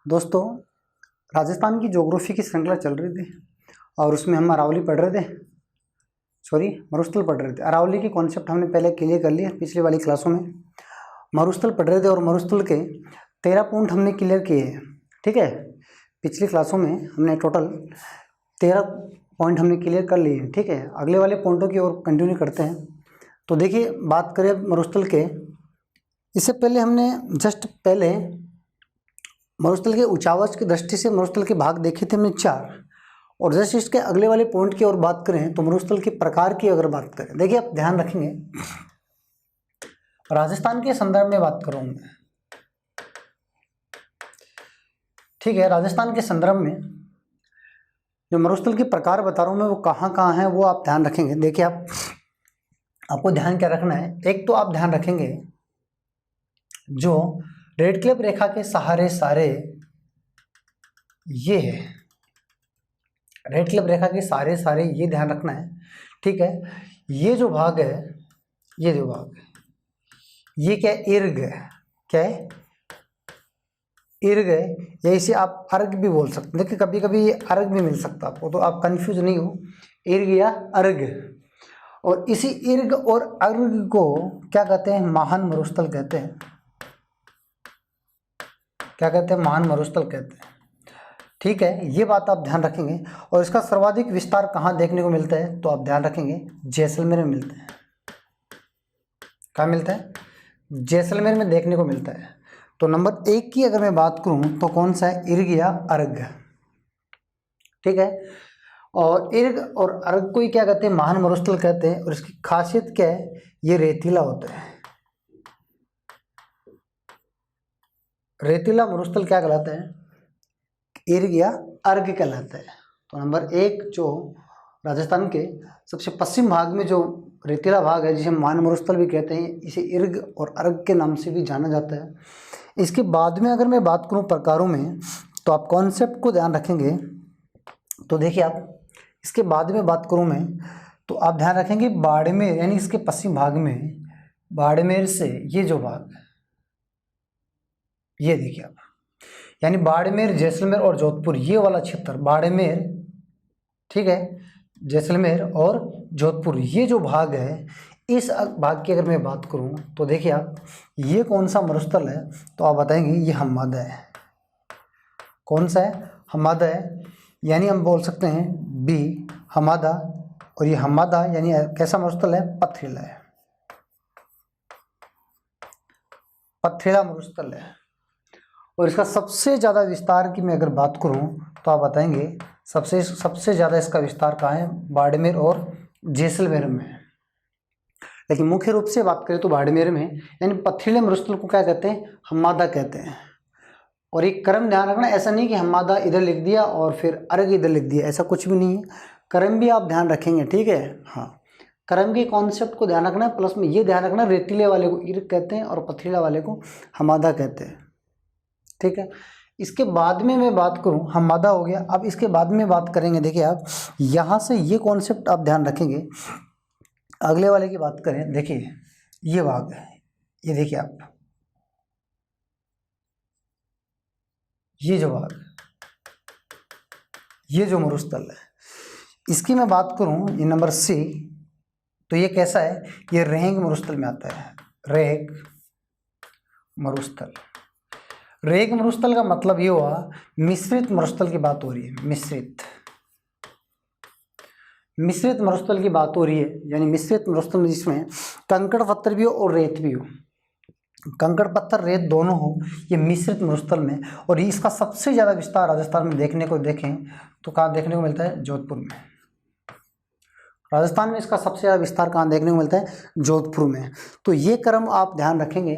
दोस्तों, राजस्थान की ज्योग्राफी की श्रृंखला चल रही थी और उसमें हम अरावली पढ़ रहे थे, मरुस्थल पढ़ रहे थे। अरावली के कॉन्सेप्ट हमने पहले क्लियर कर लिए पिछली वाली क्लासों में। मरुस्थल पढ़ रहे थे और मरुस्थल के 13 पॉइंट हमने क्लियर किए हैं। ठीक है, पिछली क्लासों में हमने टोटल 13 पॉइंट हमने क्लियर कर लिए हैं। ठीक है, अगले वाले पॉइंटों की ओर कंटिन्यू करते हैं। तो देखिए, बात करें मरुस्थल के, इससे पहले हमने जस्ट पहले मरुस्थल के उचावच की दृष्टि से मरुस्थल के भाग देखे थे हमने 4। और जैसे इसके अगले वाले पॉइंट की ओर बात करें तो मरुस्थल के प्रकार की अगर बात करें, देखिए आप ध्यान रखेंगे, राजस्थान के संदर्भ में बात करूँ मैं। ठीक है, राजस्थान के संदर्भ में जो मरुस्थल के प्रकार बता रहा हूँ मैं, वो कहाँ कहाँ है वो आप ध्यान रखेंगे। देखिए, आपको ध्यान क्या रखना है, एक तो आप ध्यान रखेंगे जो रेड क्लिफ रेखा के सहारे सारे, ये है रेड क्लिफ रेखा के सारे ये ध्यान रखना है। ठीक है, ये जो भाग है, ये जो भाग है, ये क्या है, इर्ग है। क्या है, इर्ग है, या इसे आप अर्घ भी बोल सकते हैं। देखिए, कभी कभी अर्घ भी मिल सकता है आपको, तो आप कंफ्यूज नहीं हो, इर्ग या अर्घ। और इसी इर्ग और अर्घ को क्या कहते हैं, महान मरुस्थल कहते हैं। क्या कहते हैं, महान मरुस्थल कहते हैं। ठीक है, ये बात आप ध्यान रखेंगे। और इसका सर्वाधिक विस्तार कहाँ देखने को मिलता है, तो आप ध्यान रखेंगे जैसलमेर में मिलता है। कहाँ मिलता है, जैसलमेर में देखने को मिलता है। तो नंबर 1 की अगर मैं बात करूँ तो कौन सा है, इर्ग या अर्घ। ठीक है, और इर्ग और अर्घ को ही क्या कहते हैं, महान मरुस्थल कहते हैं। और इसकी खासियत क्या है, ये रेतीला होता है। रेतीला मरुस्थल क्या कहलाता है, इर्ग या अर्घ कहलाता है। तो नंबर 1 जो राजस्थान के सबसे पश्चिम भाग में जो रेतीला भाग है, जिसे महान मरुस्थल भी कहते हैं, इसे इर्ग और अर्घ के नाम से भी जाना जाता है। इसके बाद में अगर मैं बात करूं प्रकारों में, तो आप कॉन्सेप्ट को ध्यान रखेंगे। तो देखिए, आप इसके बाद में बात करूं मैं, तो आप ध्यान रखेंगे बाड़मेर, यानी इसके पश्चिम भाग में बाड़मेर से ये जो भाग, ये देखिए आप, यानी बाड़मेर, जैसलमेर और जोधपुर, ये वाला क्षेत्र बाड़मेर, ठीक है, जैसलमेर और जोधपुर, ये जो भाग है, इस भाग की अगर मैं बात करूं तो देखिए आप, ये कौन सा मरुस्थल है, तो आप बताएंगे ये हम्मादा है। कौन सा है, हम्मादा है। यानी हम बोल सकते हैं बी, हम्मादा। और ये हम्मादा यानी कैसा मरुस्थल है, पथरीला है, पथरीला मरुस्थल है। और इसका सबसे ज़्यादा विस्तार की मैं अगर बात करूं तो आप बताएंगे सबसे ज़्यादा इसका विस्तार कहाँ है, बाड़मेर और जैसलमेर में। लेकिन मुख्य रूप से बात करें तो बाड़मेर में, यानी पथरीले मरुस्थल को क्या कहते हैं, हम्मादा कहते हैं। और एक क्रम ध्यान रखना, ऐसा नहीं कि हम्मादा इधर लिख दिया और फिर अर्घ इधर लिख दिया, ऐसा कुछ भी नहीं है। क्रम भी आप ध्यान रखेंगे। ठीक है, हाँ, क्रम के कॉन्सेप्ट को ध्यान रखना है। प्लस में ये ध्यान रखना, रेतीले वाले को इर्ग कहते हैं और पथरीला वाले को हम्मादा कहते हैं। ठीक है, इसके बाद में मैं बात करूं, हम्मादा हो गया। अब इसके बाद में बात करेंगे, देखिए आप यहाँ से ये कॉन्सेप्ट आप ध्यान रखेंगे। अगले वाले की बात करें, देखिए ये भाग है, ये देखिए आप, ये जो भाग, ये जो मरुस्थल है, इसकी मैं बात करूं, ये नंबर C, तो ये कैसा है, ये रेंग मरुस्थल में आता है। रेंग मरुस्थल, रेंग मरुस्थल का मतलब ये हुआ, मिश्रित मरुस्थल की बात हो रही है। मिश्रित मरुस्थल की बात हो रही है, यानी मिश्रित मरुस्थल जिसमें कंकड़ पत्थर भी हो और रेत भी हो, कंकड़ पत्थर रेत दोनों हो, ये मिश्रित मरुस्थल में। और इसका सबसे ज़्यादा विस्तार राजस्थान में देखने को देखें तो कहाँ देखने को मिलता है, जोधपुर में। राजस्थान में इसका सबसे ज़्यादा विस्तार कहाँ देखने को मिलता है, जोधपुर में। तो ये क्रम आप ध्यान रखेंगे।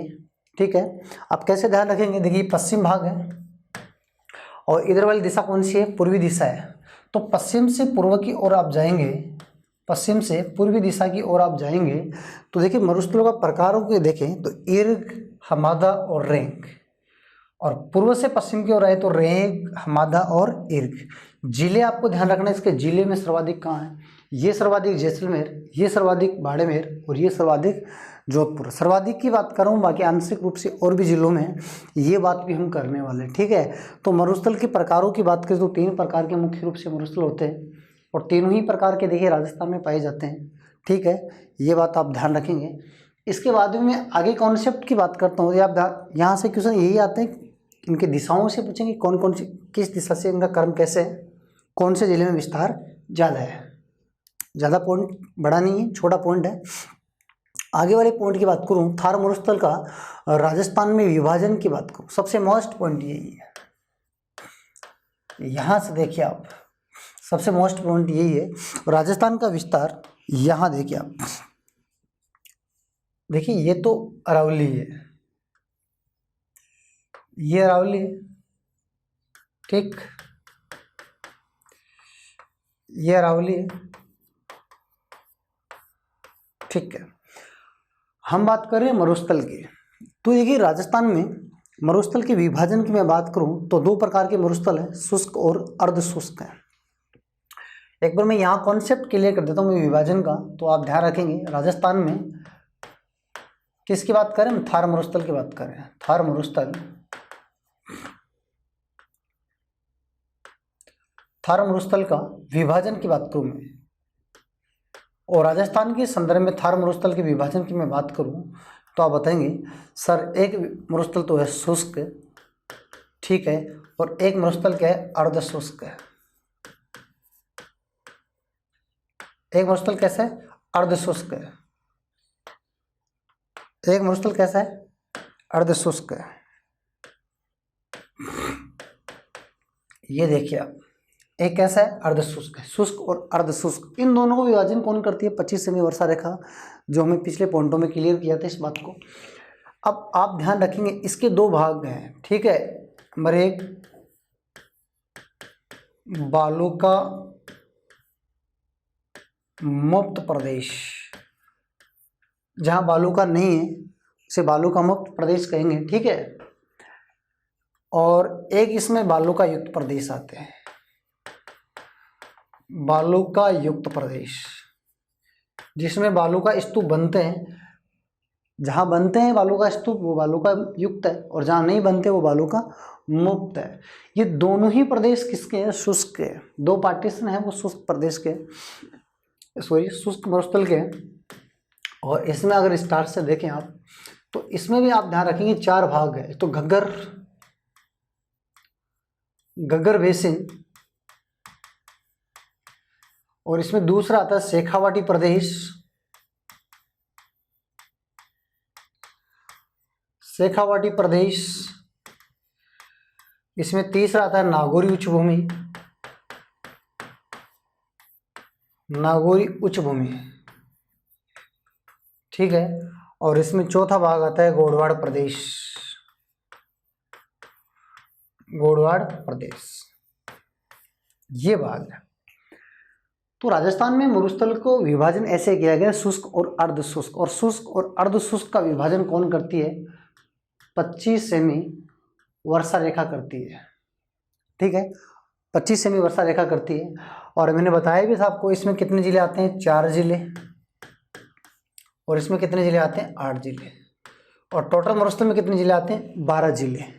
ठीक है, आप कैसे ध्यान रखेंगे, देखिए पश्चिम भाग है और इधर वाली दिशा कौन सी है, पूर्वी दिशा है। तो पश्चिम से पूर्व की ओर आप जाएंगे, पश्चिम से पूर्वी दिशा की ओर आप जाएंगे, तो देखिए मरुस्थलों का प्रकारों को देखें तो इर्ग, हम्मादा और रेंग। और पूर्व से पश्चिम की ओर आए तो रेंग, हम्मादा और इर्ग। जिले आपको ध्यान रखना है, इसके जिले में सर्वाधिक कहाँ है, ये सर्वाधिक जैसलमेर, ये सर्वाधिक बाड़मेर और ये सर्वाधिक जोधपुर। सर्वाधिक की बात कर रहा हूँ, बाकी आंशिक रूप से और भी जिलों में ये बात भी हम करने वाले हैं, ठीक है। तो मरुस्थल के प्रकारों की बात करें तो 3 प्रकार के मुख्य रूप से मरुस्थल होते हैं और तीनों ही प्रकार के देखिए राजस्थान में पाए जाते हैं, ठीक है। ये बात आप ध्यान रखेंगे। इसके बाद में मैं आगे कॉन्सेप्ट की बात करता हूँ। ये आप यहाँ से क्वेश्चन यही आते हैं, इनके दिशाओं से पूछेंगे कौन कौन सी, किस दिशा से इनका क्रम कैसे है, कौन से जिले में विस्तार ज़्यादा है। ज़्यादा पॉइंट बड़ा नहीं है, छोटा पॉइंट है। आगे वाले पॉइंट की बात करूं, थार मरुस्थल का राजस्थान में विभाजन की बात करूं, सबसे मोस्ट पॉइंट यही है। यहां से देखिए आप, सबसे मोस्ट पॉइंट यही है। राजस्थान का विस्तार यहां देखिए आप, देखिए ये तो अरावली है, ये अरावली है, ठीक, ये अरावली है, ठीक है। हम बात कर रहे हैं मरुस्थल की। तो देखिए राजस्थान में मरुस्थल के विभाजन की मैं बात करूं तो 2 प्रकार के मरुस्थल हैं, शुष्क और अर्ध शुष्क है। एक बार मैं यहाँ कॉन्सेप्ट क्लियर कर देता हूँ मैं विभाजन का, तो आप ध्यान रखेंगे। राजस्थान में किसकी बात करें हम, थार मरुस्थल की बात करें। थार मरुस्थल, थार मरुस्थल का विभाजन की बात करूं मैं, और राजस्थान के संदर्भ में थार मरुस्थल के विभाजन की मैं बात करूं तो आप बताएंगे सर एक मरुस्थल तो है शुष्क, ठीक है, और एक मरुस्थल क्या है, अर्ध शुष्क है। एक मरुस्थल कैसा है, अर्ध शुष्क है। एक मरुस्थल कैसा है, अर्ध शुष्क है। ये देखिए आप, एक कैसा है, अर्ध शुष्क है। शुष्क और अर्ध शुष्क इन दोनों को विभाजन कौन करती है, 25 सेमी वर्षा रेखा, जो हमें पिछले पॉइंटों में क्लियर किया था इस बात को। अब आप ध्यान रखेंगे इसके 2 भाग हैं, ठीक है। नंबर 1 बालू का मुक्त प्रदेश, जहां बालू का नहीं है उसे बालू का मुक्त प्रदेश कहेंगे, ठीक है। और एक इसमें बालू का युक्त प्रदेश आते हैं, बालू का युक्त प्रदेश, जिसमें बालू का स्तूप बनते हैं। जहां बनते हैं बालू का स्तूप वो बालू का युक्त है, और जहां नहीं बनते वो बालू का मुक्त है। ये दोनों ही प्रदेश किसके हैं, शुष्क के। 2 पार्टीशन है वो शुष्क प्रदेश के, सॉरी शुष्क मरुस्थल के। और इसमें अगर स्टार से देखें आप तो इसमें भी आप ध्यान रखेंगे 4 भाग है। तो घग्गर, घग्गर बेसिन, और इसमें दूसरा आता है शेखावाटी प्रदेश, शेखावाटी प्रदेश। इसमें तीसरा आता है नागौरी उच्च भूमि, नागौरी उच्च भूमि, ठीक है। और इसमें चौथा भाग आता है गोडवाड़ प्रदेश, गोडवाड़ प्रदेश, ये भाग है। तो राजस्थान में मरुस्थल को विभाजन ऐसे किया गया, शुष्क और अर्ध शुष्क। और शुष्क और अर्ध शुष्क का विभाजन कौन करती है, 25 सेमी वर्षा रेखा करती है, ठीक है। 25 सेमी वर्षा रेखा करती है। और मैंने बताया भी था आपको, इसमें कितने जिले आते हैं, 4 जिले, और इसमें कितने जिले आते हैं, 8 जिले। और टोटल मरुस्थल में कितने जिले आते हैं, 12 जिले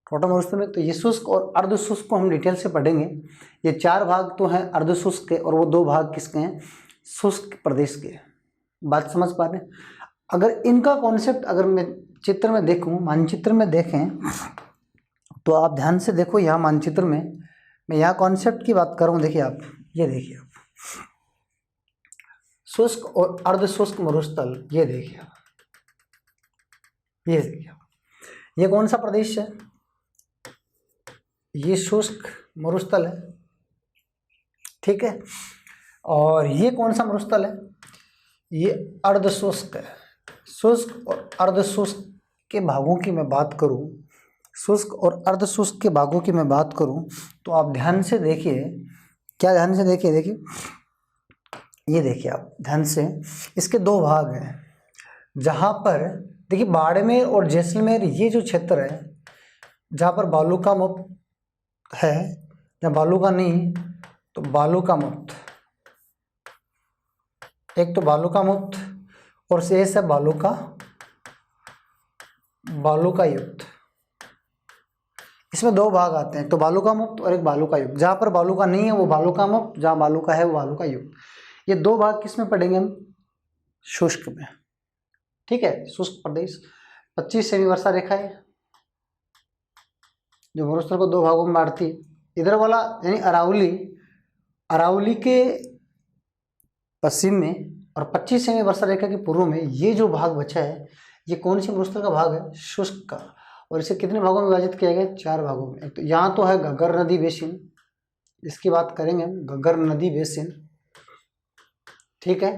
टोटल मरुस्थल में। तो ये शुष्क और अर्ध शुष्क को हम डिटेल से पढ़ेंगे। ये 4 भाग तो हैं अर्ध शुष्क के, और वो 2 भाग किसके हैं, शुष्क प्रदेश के। बात समझ पा रहे हैं। अगर इनका कॉन्सेप्ट अगर मैं चित्र में देखूं, मानचित्र में देखें, तो आप ध्यान से देखो। यहाँ मानचित्र में मैं यहाँ कॉन्सेप्ट की बात कर रहा हूँ, देखिए आप, ये देखिए आप, शुष्क और अर्ध शुष्क मरुस्थल, ये देखिए आप, ये देखिए आप, ये कौन सा प्रदेश है, ये शुष्क मरुस्थल है, ठीक है। और ये कौन सा मरुस्थल है, ये अर्ध शुष्क है। शुष्क और अर्ध शुष्क के भागों की मैं बात करूं, शुष्क और अर्ध शुष्क के भागों की मैं बात करूं, तो आप ध्यान से देखिए, क्या ध्यान से देखिए, देखिए ये देखिए आप ध्यान से, इसके 2 भाग हैं। जहां पर देखिए बाड़मेर और जैसलमेर, ये जो क्षेत्र है जहां पर बालू का मुक्त है, जहाँ बालू का नहीं तो बालू का मुक्त, एक तो बालू का मुक्त और शेष है बालू का युक्त। इसमें दो भाग आते हैं, तो बालू का मुक्त और एक बालू का युक्त। जहाँ पर बालू का नहीं है वो बालू का मुक्त, जहाँ बालू का है वो बालू का युक्त। ये दो भाग किस में पढ़ेंगे हम? शुष्क में। ठीक है, शुष्क प्रदेश 25 सेमी वर्षा रेखा है जो मरुस्थल को दो भागों में बांटती है। इधर वाला यानी अरावली के पश्चिम में और 25 सेमी वर्षा रेखा के पूर्व में ये जो भाग बचा है ये कौन सी मरुस्थल का भाग है? शुष्क का। और इसे कितने भागों में विभाजित किया गया? 4 भागों में। एक तो यहाँ तो है घग्गर नदी बेसिन, इसकी बात करेंगे हम, घग्गर नदी बेसिन। ठीक है,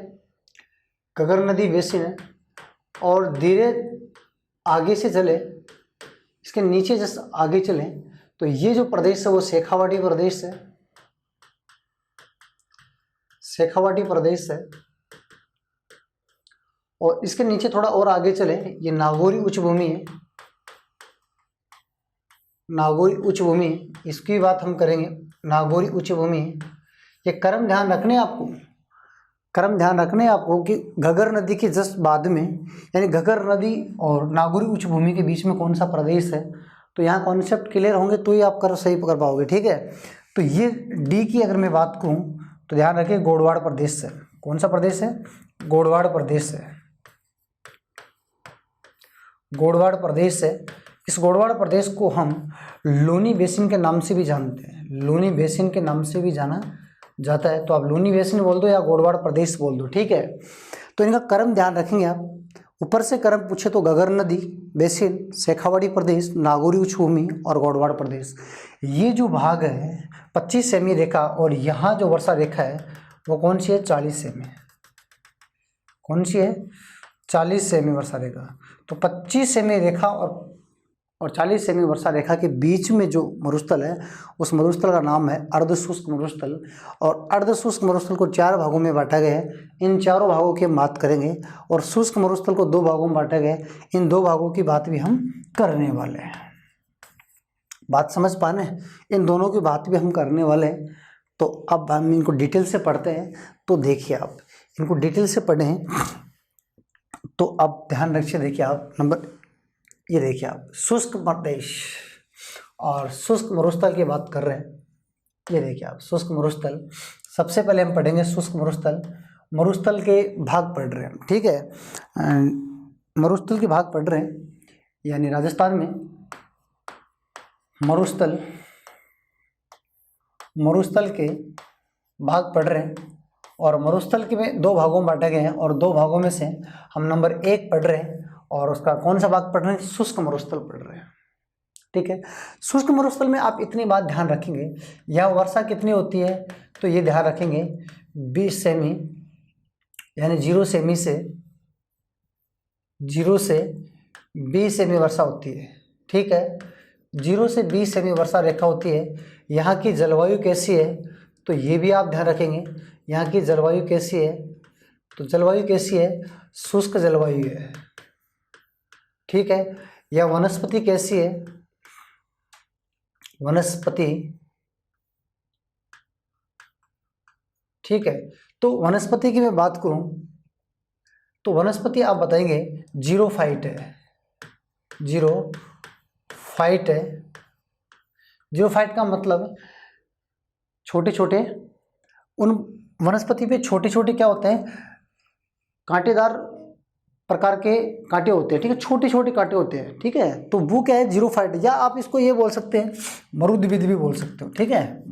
घग्गर नदी बेसिन है। और धीरे आगे से चले, इसके नीचे जैसे आगे चले तो ये जो प्रदेश है वो शेखावाटी प्रदेश है, शेखावाटी प्रदेश है। और इसके नीचे थोड़ा और आगे चले, ये नागौरी उच्च भूमि है, नागौरी उच्च भूमि, इसकी बात हम करेंगे। नागौरी उच्च भूमि, ये क्रम ध्यान रखने आपको, क्रम ध्यान रखने आपको कि घग्गर नदी के जस्ट बाद में, यानी घग्गर नदी और नागौरी उच्च भूमि के बीच में कौन सा प्रदेश है। तो यहाँ कॉन्सेप्ट क्लियर होंगे तो ही आप कर सही पकड़ पाओगे। ठीक है, तो ये डी की अगर मैं बात करूँ तो ध्यान रखिए गोडवाड़ प्रदेश है। कौन सा प्रदेश है? गोडवाड़ प्रदेश है, गोडवाड़ प्रदेश है। इस गोडवाड़ प्रदेश को हम लूनी बेसिन के नाम से भी जानते हैं, लूनी बेसिन के नाम से भी जाना जाता है। तो आप लूनी बेसिन बोल दो या गोडवाड़ प्रदेश बोल दो। ठीक है, तो इनका क्रम ध्यान रखेंगे आप। ऊपर से क्रम पूछे तो घग्गर नदी बेसिन, शेखावाटी प्रदेश, नागौरी उच्च भूमि और गोडवाड़ प्रदेश। ये जो भाग है 25 सेमी रेखा, और यहाँ जो वर्षा रेखा है वो कौन सी है? 40 सेमी। कौन सी है? 40 सेमी वर्षा रेखा। तो 25 सेमी रेखा और 40 सेमी वर्षा रेखा के बीच में जो मरुस्थल है उस मरुस्थल का नाम है अर्धशुष्क मरुस्थल। और अर्धशुष्क मरुस्थल को 4 भागों में बांटा गया है। इन चारों भागों की हम बात करेंगे। और शुष्क मरुस्थल को 2 भागों में बांटा गया है। इन 2 भागों की बात भी हम करने वाले हैं। बात समझ पाने, इन दोनों की बात भी हम करने वाले हैं। तो अब हम इनको डिटेल से पढ़ते हैं। तो देखिए, आप इनको डिटेल से पढ़ें तो अब ध्यान रखिए। देखिए आप नंबर, ये देखिए आप शुष्क प्रदेश और शुष्क मरुस्थल की बात कर रहे हैं। ये देखिए आप शुष्क मरुस्थल, सबसे पहले हम पढ़ेंगे शुष्क मरुस्थल। मरुस्थल के भाग पढ़ रहे हैं, ठीक है, मरुस्थल के भाग पढ़ रहे हैं। यानी राजस्थान में मरुस्थल के भाग पढ़ रहे हैं। और मरुस्थल के में 2 भागों में बांटे गए हैं। और 2 भागों में से हम नंबर 1 पढ़ रहे हैं। और उसका कौन सा भाग पढ़ रहे हैं? शुष्क मरुस्थल पढ़ रहे हैं। ठीक है, शुष्क मरुस्थल में आप इतनी बात ध्यान रखेंगे, यह वर्षा कितनी होती है? तो ये ध्यान रखेंगे 20 सेमी, यानी 0 से 20 सेमी वर्षा होती है। ठीक है, 0 से 20 सेमी वर्षा रेखा होती है। यहाँ की जलवायु कैसी है? तो ये भी आप ध्यान रखेंगे। यहाँ की जलवायु कैसी है? तो जलवायु कैसी है? शुष्क जलवायु है। ठीक है, यह वनस्पति कैसी है? वनस्पति, ठीक है, तो वनस्पति की मैं बात करूं तो वनस्पति आप बताएंगे जीरोफाइट है, जीरोफाइट है। जीरोफाइट का मतलब छोटे छोटे, उन वनस्पति पे छोटे छोटे क्या होते हैं? कांटेदार प्रकार के कांटे होते हैं। ठीक है, छोटे छोटे कांटे होते हैं। ठीक है, तो वो क्या है? जीरोफाइट। या आप इसको ये बोल सकते हैं, मरुद्भिद भी बोल सकते हो। ठीक है,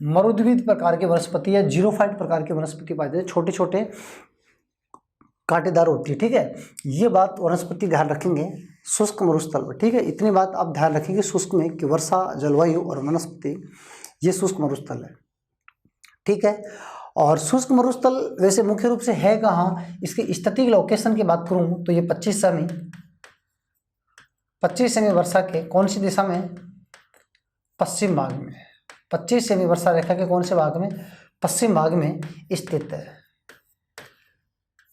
मरुद्भिद प्रकार के वनस्पति या जीरोफाइट प्रकार के वनस्पति पाए जाते हैं, छोटे छोटे कांटेदार होती है। ठीक है, ये बात वनस्पति ध्यान रखेंगे शुष्क मरुस्थल पर। ठीक है, इतनी बात आप ध्यान रखेंगे शुष्क में कि वर्षा, जलवायु और वनस्पति, ये शुष्क मरुस्थल है। ठीक है, और शुष्क मरुस्थल वैसे मुख्य रूप से है कहाँ? इसके स्टैटिक लोकेशन की बात करूँ तो ये 25 सेमी वर्षा के कौन सी दिशा में? पश्चिम भाग में। 25 सेमी वर्षा रेखा के कौन से भाग में? पश्चिम भाग में स्थित है,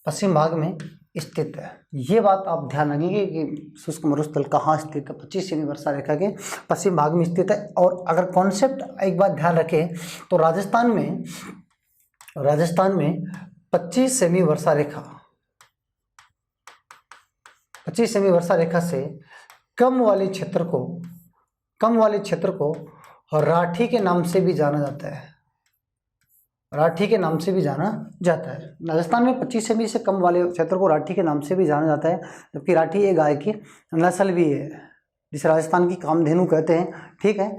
पश्चिम भाग में स्थित है। ये बात आप ध्यान रखेंगे कि शुष्क मरुस्थल कहाँ स्थित है? 25 सेमी वर्षा रेखा के पश्चिम भाग में स्थित है। और अगर कॉन्सेप्ट एक बात ध्यान रखें तो राजस्थान में राजस्थान में 25 सेमी वर्षा रेखा, 25 सेमी वर्षा रेखा से कम वाले क्षेत्र को राठी के नाम से भी जाना जाता है। राठी के नाम से भी जाना जाता है। राजस्थान में 25 सेमी से कम वाले क्षेत्र को राठी के नाम से भी जाना जाता है, जबकि राठी एक गाय की नस्ल भी है जिसे राजस्थान की कामधेनु कहते हैं। ठीक है,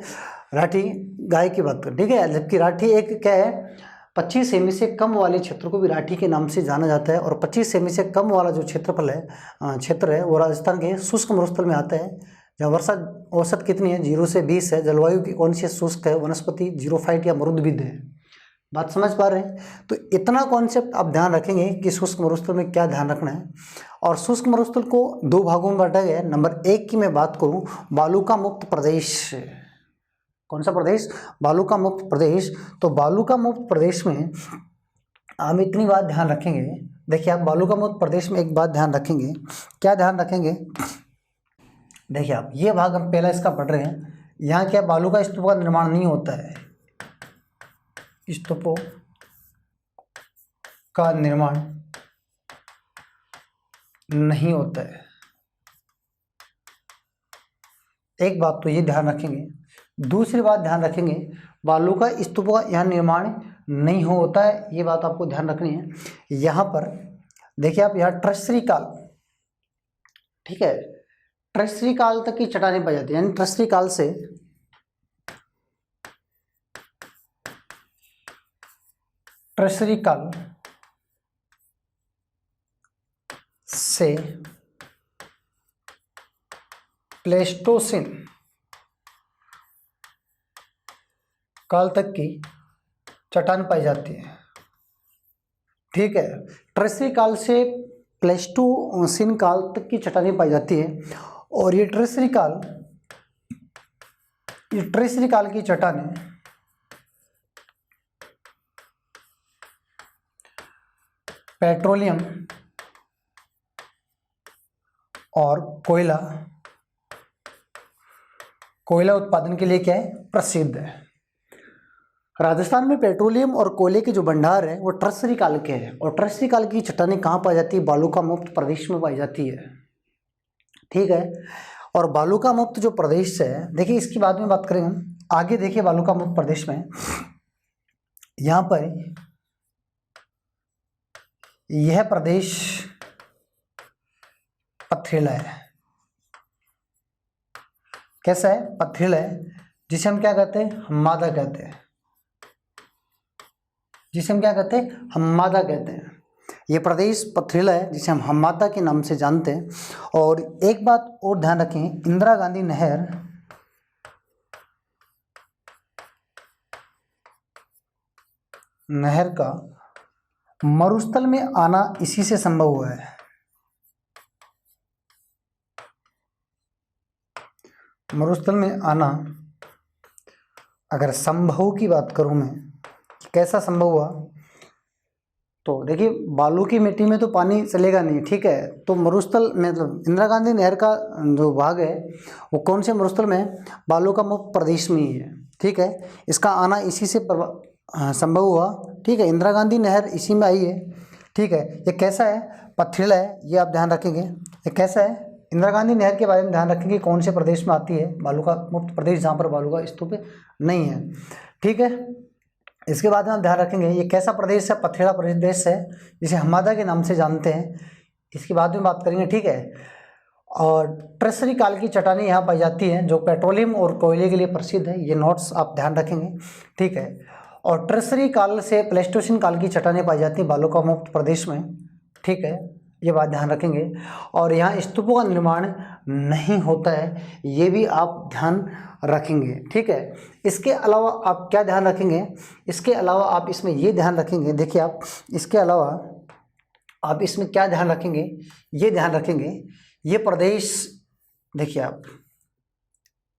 राठी गाय की बात कर, ठीक है। जबकि राठी एक क्या है, 25 सेमी से कम वाले क्षेत्र को भी राठी के नाम से जाना जाता है। और 25 सेमी से कम वाला जो क्षेत्र है वो राजस्थान के शुष्क मरुस्थल में आता है, जहाँ वर्षा औसत कितनी है, 0 से 20 है। जलवायु की कौन सी शुष्क है, वनस्पति जीरोफाइट या मरुद्भिद है। बात समझ पा रहे हैं? तो इतना कॉन्सेप्ट आप ध्यान रखेंगे कि शुष्क मरुस्थल में क्या ध्यान रखना है। और शुष्क मरुस्थल को 2 भागों में बांटा गया है। नंबर 1 की मैं बात करूं, बालुका मुक्त प्रदेश। कौन सा प्रदेश? बालुका मुक्त प्रदेश। तो बालुका मुक्त प्रदेश में हम इतनी बात ध्यान रखेंगे। देखिए आप बालुका मुक्त प्रदेश में एक बात ध्यान रखेंगे, क्या ध्यान रखेंगे? देखिए आप ये भाग हम पहला इसका पढ़ रहे हैं। यहाँ क्या बालू का स्तूप का निर्माण नहीं होता है, स्तूपों का निर्माण नहीं होता है। एक बात तो ये ध्यान रखेंगे। दूसरी बात ध्यान रखेंगे, बालू का स्तूपों का यहाँ निर्माण नहीं होता है, ये बात आपको ध्यान रखनी है। यहाँ पर देखिए आप, यहाँ ट्रस्री काल, ठीक है, ट्रस्री काल तक की चट्टानें पाई जाती है। यानी ट्रस्री काल से प्लेस्टोसिन काल तक की चट्टान पाई जाती है। ठीक है, ट्रेसी काल से प्लेस्टोसिन काल तक की चट्टानें पाई जाती है। और ये ट्रेसी काल की चट्टानें पेट्रोलियम और कोयला उत्पादन के लिए क्या है, प्रसिद्ध है। राजस्थान में पेट्रोलियम और कोयले के जो भंडार है वो ट्रस्री काल के हैं। और ट्रस्री काल की चट्टानें कहाँ पाई जाती है? बालू का मुक्त प्रदेश में पाई जाती है। ठीक है, और बालू का मुक्त जो प्रदेश है, देखिए इसकी बाद में बात करेंगे आगे। देखिए बालू का मुक्त प्रदेश में यहाँ पर यह प्रदेश पथरीला है। कैसा है? पथरीला है, जिसे हम क्या कहते हैं, हम्मादा कहते हैं। जिसे हम क्या कहते हैं, हम्मादा कहते हैं। ये प्रदेश पथरीला है जिसे हम हम्मादा के नाम से जानते हैं। और एक बात और ध्यान रखें, इंदिरा गांधी नहर का मरुस्थल में आना इसी से संभव हुआ है। मरुस्थल में आना, अगर संभव की बात करूं मैं, कैसा संभव हुआ, तो देखिए बालू की मिट्टी में तो पानी चलेगा नहीं, ठीक है। तो मरुस्थल में मतलब इंदिरा गांधी नहर का जो भाग है वो कौन से मरुस्थल में है? बालू का मुक्त प्रदेश में ही है। ठीक है, इसका आना इसी से संभव हुआ। ठीक है, इंदिरा गांधी नहर इसी में आई है। ठीक है, ये कैसा है? पथरीला है, ये आप ध्यान रखेंगे। ये कैसा है? इंदिरा गांधी नहर के बारे में ध्यान रखेंगे, कौन से प्रदेश में आती है? बालू का मुक्त प्रदेश, जहाँ पर बालू का स्तूप नहीं है। ठीक है, इसके बाद में आप ध्यान रखेंगे ये कैसा प्रदेश है? पथरीला प्रदेश है, जिसे हम्मादा के नाम से जानते हैं। इसके बाद में बात करेंगे। ठीक है, और ट्रेसरी काल की चट्टानें यहाँ पाई जाती हैं जो पेट्रोलियम और कोयले के लिए प्रसिद्ध है। ये नोट्स आप ध्यान रखेंगे। ठीक है, और ट्रेसरी काल से प्लेस्टोसिन काल की चट्टानें पाई जाती हैं बालू का मुक्त प्रदेश में। ठीक है, ये बात ध्यान रखेंगे। और यहाँ स्तूपों का निर्माण नहीं होता है, ये भी आप ध्यान रखेंगे। ठीक है, इसके अलावा आप क्या ध्यान रखेंगे? इसके अलावा आप इसमें ये ध्यान रखेंगे, देखिए आप इसके अलावा आप इसमें क्या ध्यान रखेंगे? ये ध्यान रखेंगे, ये प्रदेश देखिए आप,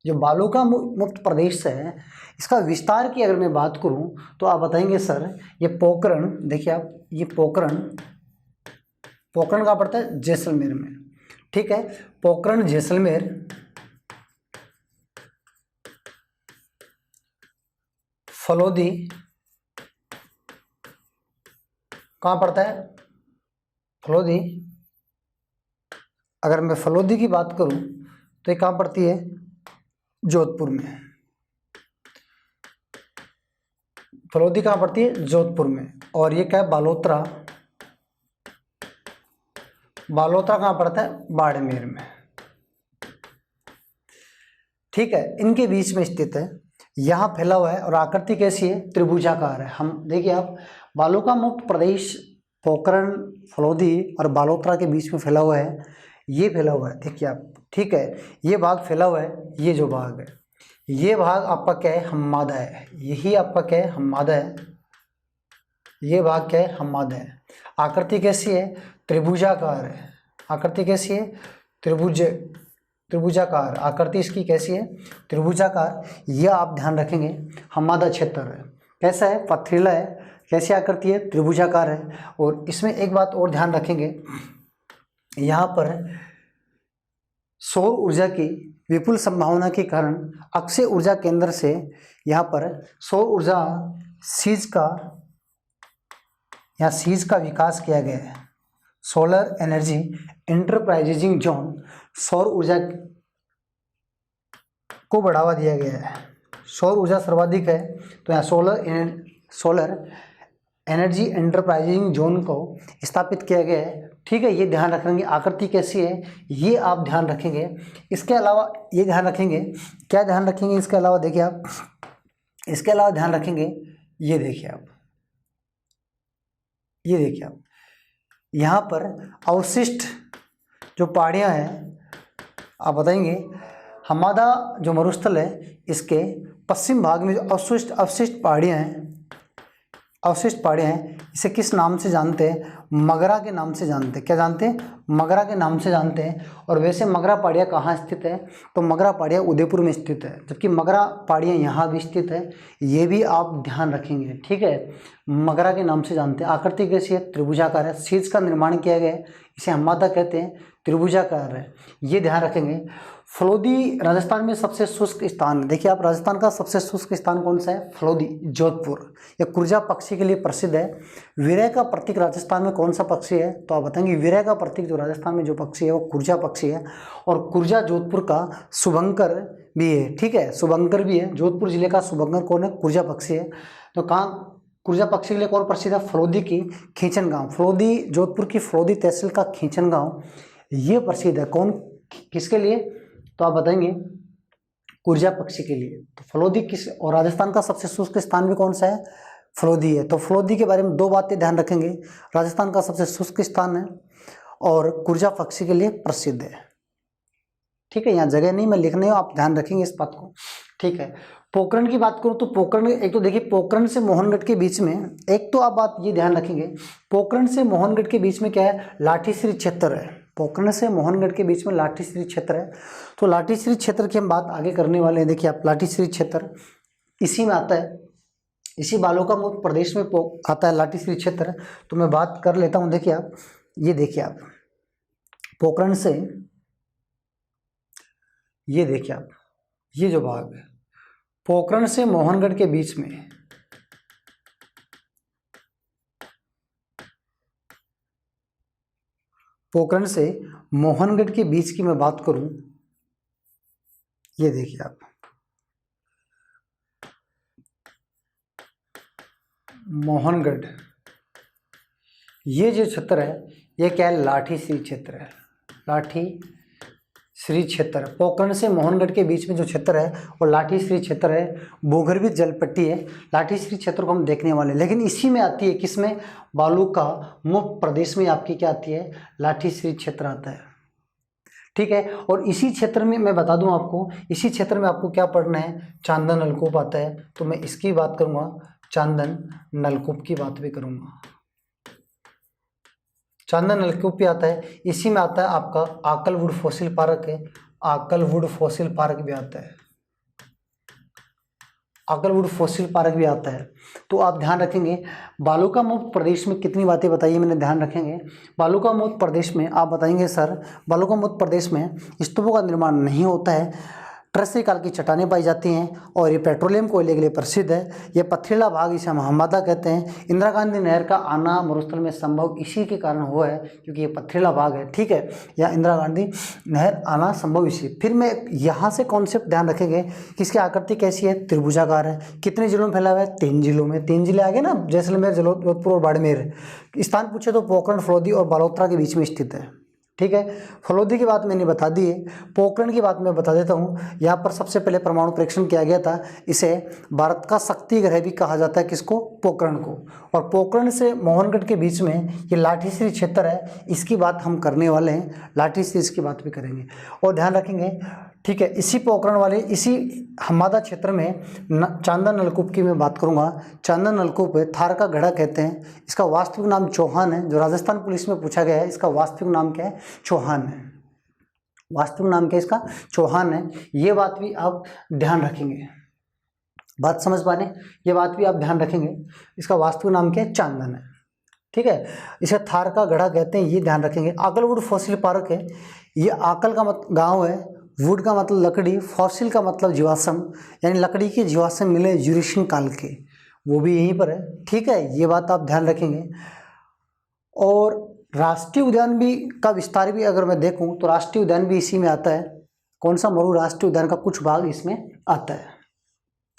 जो बालू का मुक्त प्रदेश है, इसका विस्तार की अगर मैं बात करूं तो आप बताएंगे सर ये पोखरण, देखिए आप ये पोखरण कहाँ पड़ता है? जैसलमेर में। ठीक है, पोखरण जैसलमेर फलोदी कहाँ पड़ता है? फलोदी। अगर मैं फलोदी की बात करूं तो ये कहाँ पड़ती है? जोधपुर में। फलोदी कहाँ पड़ती है? जोधपुर में। और ये क्या है? बालोतरा। बालोतरा कहाँ पड़ता है? बाड़मेर में। ठीक है, इनके बीच में स्थित है, यहाँ फैला हुआ है और आकृति कैसी है? त्रिभुजाकार है। हम देखिए आप, बालू का मुक्त प्रदेश पोखरण, फलोदी और बालोतरा के बीच में फैला हुआ है, ये फैला हुआ है, देखिए आप। ठीक है, ये भाग फैला हुआ है, ये जो भाग है, ये भाग आपका क्या है? हम्मादा है। यही आपका क्या है? हम्मादा है। ये भाग क्या है? हम्मादा है। आकृति कैसी है? त्रिभुजाकार है। आकृति कैसी है? त्रिभुजाकार। आकृति इसकी कैसी है? त्रिभुजाकार। यह आप ध्यान रखेंगे, हम्मादा क्षेत्र है। कैसा है? पथरीला है। कैसी आकृति है? त्रिभुजाकार है। और इसमें एक बात और ध्यान रखेंगे, यहाँ पर सौर ऊर्जा की विपुल संभावना के कारण अक्षय ऊर्जा केंद्र से यहाँ पर सौर ऊर्जा सीज का विकास किया गया है। सोलर एनर्जी इंटरप्राइजिंग जोन, सौर ऊर्जा को बढ़ावा दिया गया है। सौर ऊर्जा सर्वाधिक है तो यहाँ सोलर एनर्जी इंटरप्राइजिंग जोन को स्थापित किया गया है। ठीक है, ये ध्यान रखेंगे। आकृति कैसी है ये आप ध्यान रखेंगे। इसके अलावा ये ध्यान रखेंगे, क्या ध्यान रखेंगे इसके अलावा? देखिए आप, इसके अलावा ध्यान रखेंगे, ये देखिए आप, ये देखिए आप, यहाँ पर अवशिष्ट जो पहाड़ियाँ हैं, आप बताएंगे हमादा जो मरुस्थल है इसके पश्चिम भाग में जो अवशिष्ट पहाड़ियाँ हैं, अवशिष्ट पहाड़ियाँ हैं, इसे किस नाम से जानते हैं? मगरा के नाम से जानते हैं। क्या जानते हैं? मगरा के नाम से जानते हैं। और वैसे मगरा पहाड़ियाँ कहाँ स्थित है? तो मगरा पहाड़ियाँ उदयपुर में स्थित है, जबकि मगरा पहाड़ियाँ यहाँ भी स्थित है। ये भी आप ध्यान रखेंगे। ठीक है, मगरा के नाम से जानते हैं। आकृति कैसी है? त्रिभुजाकार है। सीज का निर्माण किया गया है, इसे हम्मादा कहते हैं, त्रिभुजाकार है, ये ध्यान रखेंगे। फलोदी राजस्थान में सबसे शुष्क स्थान है। देखिए आप, राजस्थान का सबसे शुष्क स्थान कौन सा है? फलोदी, जोधपुर। यह कुर्जा पक्षी के लिए प्रसिद्ध है। विरह का प्रतीक राजस्थान में कौन सा पक्षी है? तो आप बताएंगे विरह का प्रतीक जो राजस्थान में जो पक्षी है वो कुर्जा पक्षी है। और कुर्जा जोधपुर का शुभंकर भी है। ठीक है, शुभंकर भी है। जोधपुर जिले का शुभंकर कौन है? कुर्जा पक्षी है। तो कहाँ कुर्जा पक्षी के लिए कौन प्रसिद्ध है? फलोदी की खींचन गाँव। फलोदी, जोधपुर की फलोदी तहसील का खींचन गाँव ये प्रसिद्ध है। कौन, किसके लिए? तो आप बताएंगे कुर्जा पक्षी के लिए। तो फलोदी किस, और राजस्थान का सबसे शुष्क स्थान भी कौन सा है? फलोदी है। तो फलोदी के बारे में दो बातें ध्यान रखेंगे, राजस्थान का सबसे शुष्क स्थान है और कुर्जा पक्षी के लिए प्रसिद्ध है। ठीक है, यहाँ जगह नहीं मैं लिखने हूँ, आप ध्यान रखेंगे इस बात को। ठीक है, पोखरण की बात करूँ तो पोखरण, एक तो देखिए पोखरण से मोहनगढ़ के बीच में, एक तो आप बात ये ध्यान रखेंगे, पोखरण से मोहनगढ़ के बीच में क्या है? लाठीश्री क्षेत्र है। पोखरण से मोहनगढ़ के बीच में लाठीश्री क्षेत्र है। तो लाठीश्री क्षेत्र की हम बात आगे करने वाले हैं। देखिए आप, लाठीश्री क्षेत्र इसी में आता है, इसी बालोकामुक्त प्रदेश में आता है लाठीश्री क्षेत्र। तो मैं बात कर लेता हूँ। देखिए आप, ये देखिए आप, पोखरण से, ये देखिए आप, ये जो भाग है पोखरण से मोहनगढ़ के बीच में, पोखरण से मोहनगढ़ के बीच की मैं बात करूं, ये देखिए आप, मोहनगढ़, ये जो क्षेत्र है ये क्या है? लाठीश्री क्षेत्र है। लाठीश्री क्षेत्र, पोखरण से मोहनगढ़ के बीच में जो क्षेत्र है वो लाठीश्री क्षेत्र है। भूगर्भित जलपट्टी है। लाठीश्री क्षेत्र को हम देखने वाले हैं, लेकिन इसी में आती है, किसमें? बालू का मुक्त प्रदेश में आपकी क्या आती है? लाठीश्री क्षेत्र आता है। ठीक है, और इसी क्षेत्र में मैं बता दूं आपको, इसी क्षेत्र में आपको क्या पढ़ना है? चांदन नलकूप आता है। तो मैं इसकी बात करूंगा, चांदन नलकूप की बात भी करूंगा। चांदन नलकूप भी आता है। इसी में आता है आपका आकलवुड फॉसिल पार्क है। आकलवुड फॉसिल पार्क भी आता है। आकलवुड फॉसिल पार्क भी आता है। तो आप ध्यान रखेंगे, बालूकामुक्त प्रदेश में कितनी बातें बताइए मैंने, ध्यान रखेंगे। बालूकामुक्त प्रदेश में आप बताएंगे सर, बालूकामुक्त प्रदेश में स्तूपों का निर्माण नहीं होता है। ट्रसी काल की चट्टानें पाई जाती हैं और ये पेट्रोलियम कोयले के लिए प्रसिद्ध है। ये पथरीला भाग इसे हम हमवादा कहते हैं। इंदिरा गांधी नहर का आना मरुस्थल में संभव इसी के कारण हुआ है क्योंकि ये पथरीला भाग है, ठीक है। या इंदिरा गांधी नहर आना संभव इसी। फिर मैं यहाँ से कॉन्सेप्ट ध्यान रखेंगे कि इसकी आकृति कैसी है, त्रिभुजाकार है। कितने जिलों में फैला हुआ है, 3 जिलों में। 3 जिले आ गए ना, जैसलमेर, जोधपुर और बाड़मेर। स्थान पूछे तो पोखरण, फलोदी और बालोतरा के बीच में स्थित है, ठीक है। फलोदी की बात मैंने बता दी है, पोखरण की बात मैं बता देता हूँ। यहाँ पर सबसे पहले परमाणु परीक्षण किया गया था। इसे भारत का शक्ति ग्रह भी कहा जाता है, किसको, पोखरण को। और पोखरण से मोहनगढ़ के बीच में ये लाठीश्री क्षेत्र है, इसकी बात हम करने वाले हैं। लाठीश्री की बात भी करेंगे और ध्यान रखेंगे, ठीक है। इसी पोखरण वाले, इसी हमवादा क्षेत्र में चांदन नलकूप की मैं बात करूंगा। चांदन नलकूप थार का घड़ा कहते हैं। इसका वास्तविक नाम चौहान है, जो राजस्थान पुलिस में पूछा गया है। इसका वास्तविक नाम क्या है, चौहान है। वास्तविक नाम क्या है इसका, चौहान है। ये बात भी आप ध्यान रखेंगे, बात समझ पाने, ये बात भी आप ध्यान रखेंगे। इसका वास्तविक नाम क्या है, चांदन है, ठीक है। इसे थार का गढ़ा कहते हैं, ये ध्यान रखेंगे। आकलवुड फॉसिल पार्क है। ये आकल का गांव है, वुड का मतलब लकड़ी, फॉसिल का मतलब जीवाश्म, यानी लकड़ी के जीवाश्म मिले यूरेशियन काल के, वो भी यहीं पर है, ठीक है। ये बात आप ध्यान रखेंगे। और राष्ट्रीय उद्यान भी का विस्तार भी अगर मैं देखूं तो राष्ट्रीय उद्यान भी इसी में आता है। कौन सा, मरु राष्ट्रीय उद्यान का कुछ भाग इसमें आता है।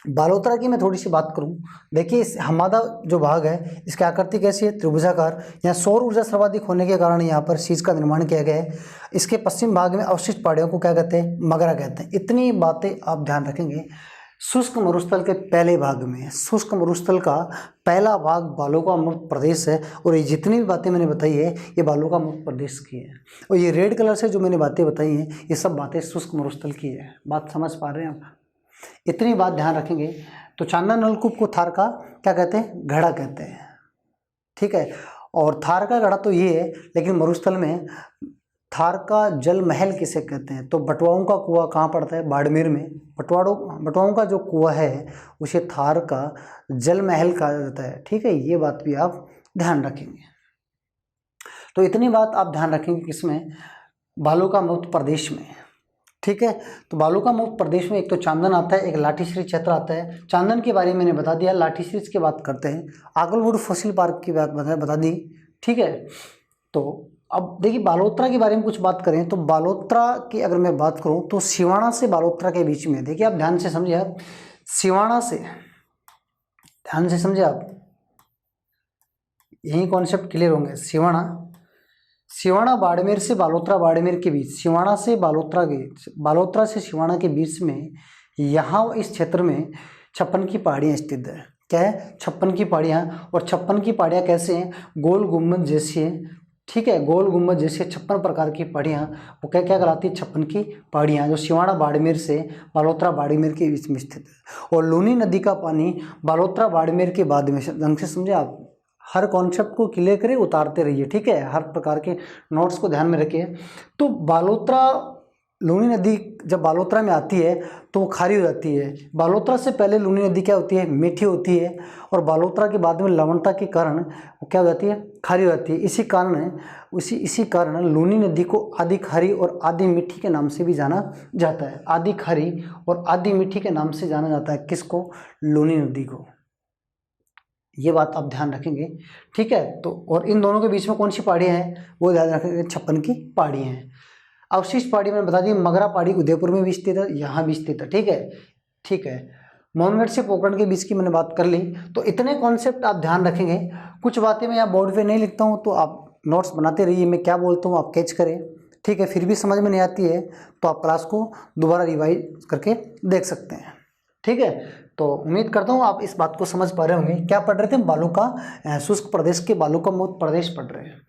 बालोतरा की मैं थोड़ी सी बात करूं, देखिए इस हमवादा जो भाग है इसकी आकृति कैसी है, त्रिभुजाकार। यहाँ सौर ऊर्जा सर्वाधिक होने के कारण यहाँ पर शीश का निर्माण किया गया है। इसके पश्चिम भाग में अवशिष्ट पहाड़ियों को क्या कहते हैं, मगरा कहते हैं। इतनी बातें आप ध्यान रखेंगे। शुष्क मरुस्थल के पहले भाग में, शुष्क मरुस्थल का पहला भाग बालूकामृत प्रदेश है। और ये जितनी भी बातें मैंने बताई है ये बालूकामृत प्रदेश की है। और ये रेड कलर से जो मैंने बातें बताई हैं ये सब बातें शुष्क मरुस्थल की है। बात समझ पा रहे हैं आप, इतनी बात ध्यान रखेंगे। तो चांदन नलकूप को थार का क्या कहते हैं, घड़ा कहते हैं, ठीक है। और थार का घड़ा तो ये है, लेकिन मरुस्थल में थार का जल महल किसे कहते हैं, तो बटवाओं का कुआं कहाँ पड़ता है, बाड़मेर में। बटवाओं का जो कुआं है उसे थार का जल महल कहा जाता है, ठीक है। ये बात भी आप ध्यान रखेंगे। तो इतनी बात आप ध्यान रखेंगे किसमें, बालूकामृत प्रदेश में, ठीक है। तो बालूकामृत प्रदेश में एक तो चांदन आता है, एक लाठीश्री क्षेत्र आता है। चांदन के बारे में मैंने बता दिया, लाठीश्री की बात करते हैं। आकलवुड फॉसिल पार्क की बात बता दी, ठीक है। तो अब देखिए बालोतरा के बारे में कुछ बात करें तो बालोतरा की अगर मैं बात करूं तो सिवाना से बालोतरा के बीच में, देखिए आप ध्यान से समझिए, आप सिवाना से ध्यान से समझिए, आप यही कॉन्सेप्ट क्लियर होंगे। सिवाना बाड़मेर से बालोतरा, बाड़मेर के बीच, सिवाना से बालोतरा से सिवाना के बीच में, यहाँ इस क्षेत्र में 56 की पहाड़ियाँ स्थित है। क्या है, 56 की पहाड़ियाँ। और 56 की पहाड़ियाँ कैसे हैं, गोल गुम्बद जैसी है, ठीक है। गोल गुम्बद जैसे 56 प्रकार की पहाड़ियाँ, वो क्या क्या कहलाती है, 56 की पहाड़ियाँ, जो सिवाना बाड़मेर से बालोतरा बाड़मेर के बीच में स्थित है। और लूनी नदी का पानी बालोतरा बाड़मेर के बाद में, ढंग से समझे आप, हर कॉन्सेप्ट को क्लियर करिए, उतारते रहिए, ठीक है। हर प्रकार के नोट्स को ध्यान में रखिए। तो बालोतरा, लूनी नदी जब बालोतरा में आती है तो वो खारी हो जाती है। बालोतरा से पहले लूनी नदी क्या होती है, मीठी होती है। और बालोतरा के बाद में लवणता के कारण वो क्या हो जाती है, खारी हो जाती है। इसी कारण लूनी नदी को आधी खारी और आधी मीठी के नाम से भी जाना जाता है। आधी खारी और आधी मीठी के नाम से जाना जाता है किसको, लूनी नदी को। ये बात आप ध्यान रखेंगे, ठीक है। तो और इन दोनों के बीच में कौन सी पहाड़ियाँ हैं, वो ध्यान रखेंगे, 56 की पहाड़ियाँ हैं। अवशिष्ट पहाड़ी मैंने बता दी, मगरा पहाड़ी उदयपुर में भी स्थित है, यहाँ भी स्थित है, ठीक है। मोहनगढ़ से पोखरण के बीच की मैंने बात कर ली। तो इतने कॉन्सेप्ट आप ध्यान रखेंगे। कुछ बातें मैं यहाँ बोर्ड पे नहीं लिखता हूँ तो आप नोट्स बनाते रहिए, मैं क्या बोलता हूँ आप कैच करें, ठीक है। फिर भी समझ में नहीं आती है तो आप क्लास को दोबारा रिवाइज करके देख सकते हैं, ठीक है। तो उम्मीद करता हूँ आप इस बात को समझ पा रहे होंगे। क्या पढ़ रहे थे, बालू का शुष्क प्रदेश के बालूकामृत प्रदेश पढ़ रहे हैं।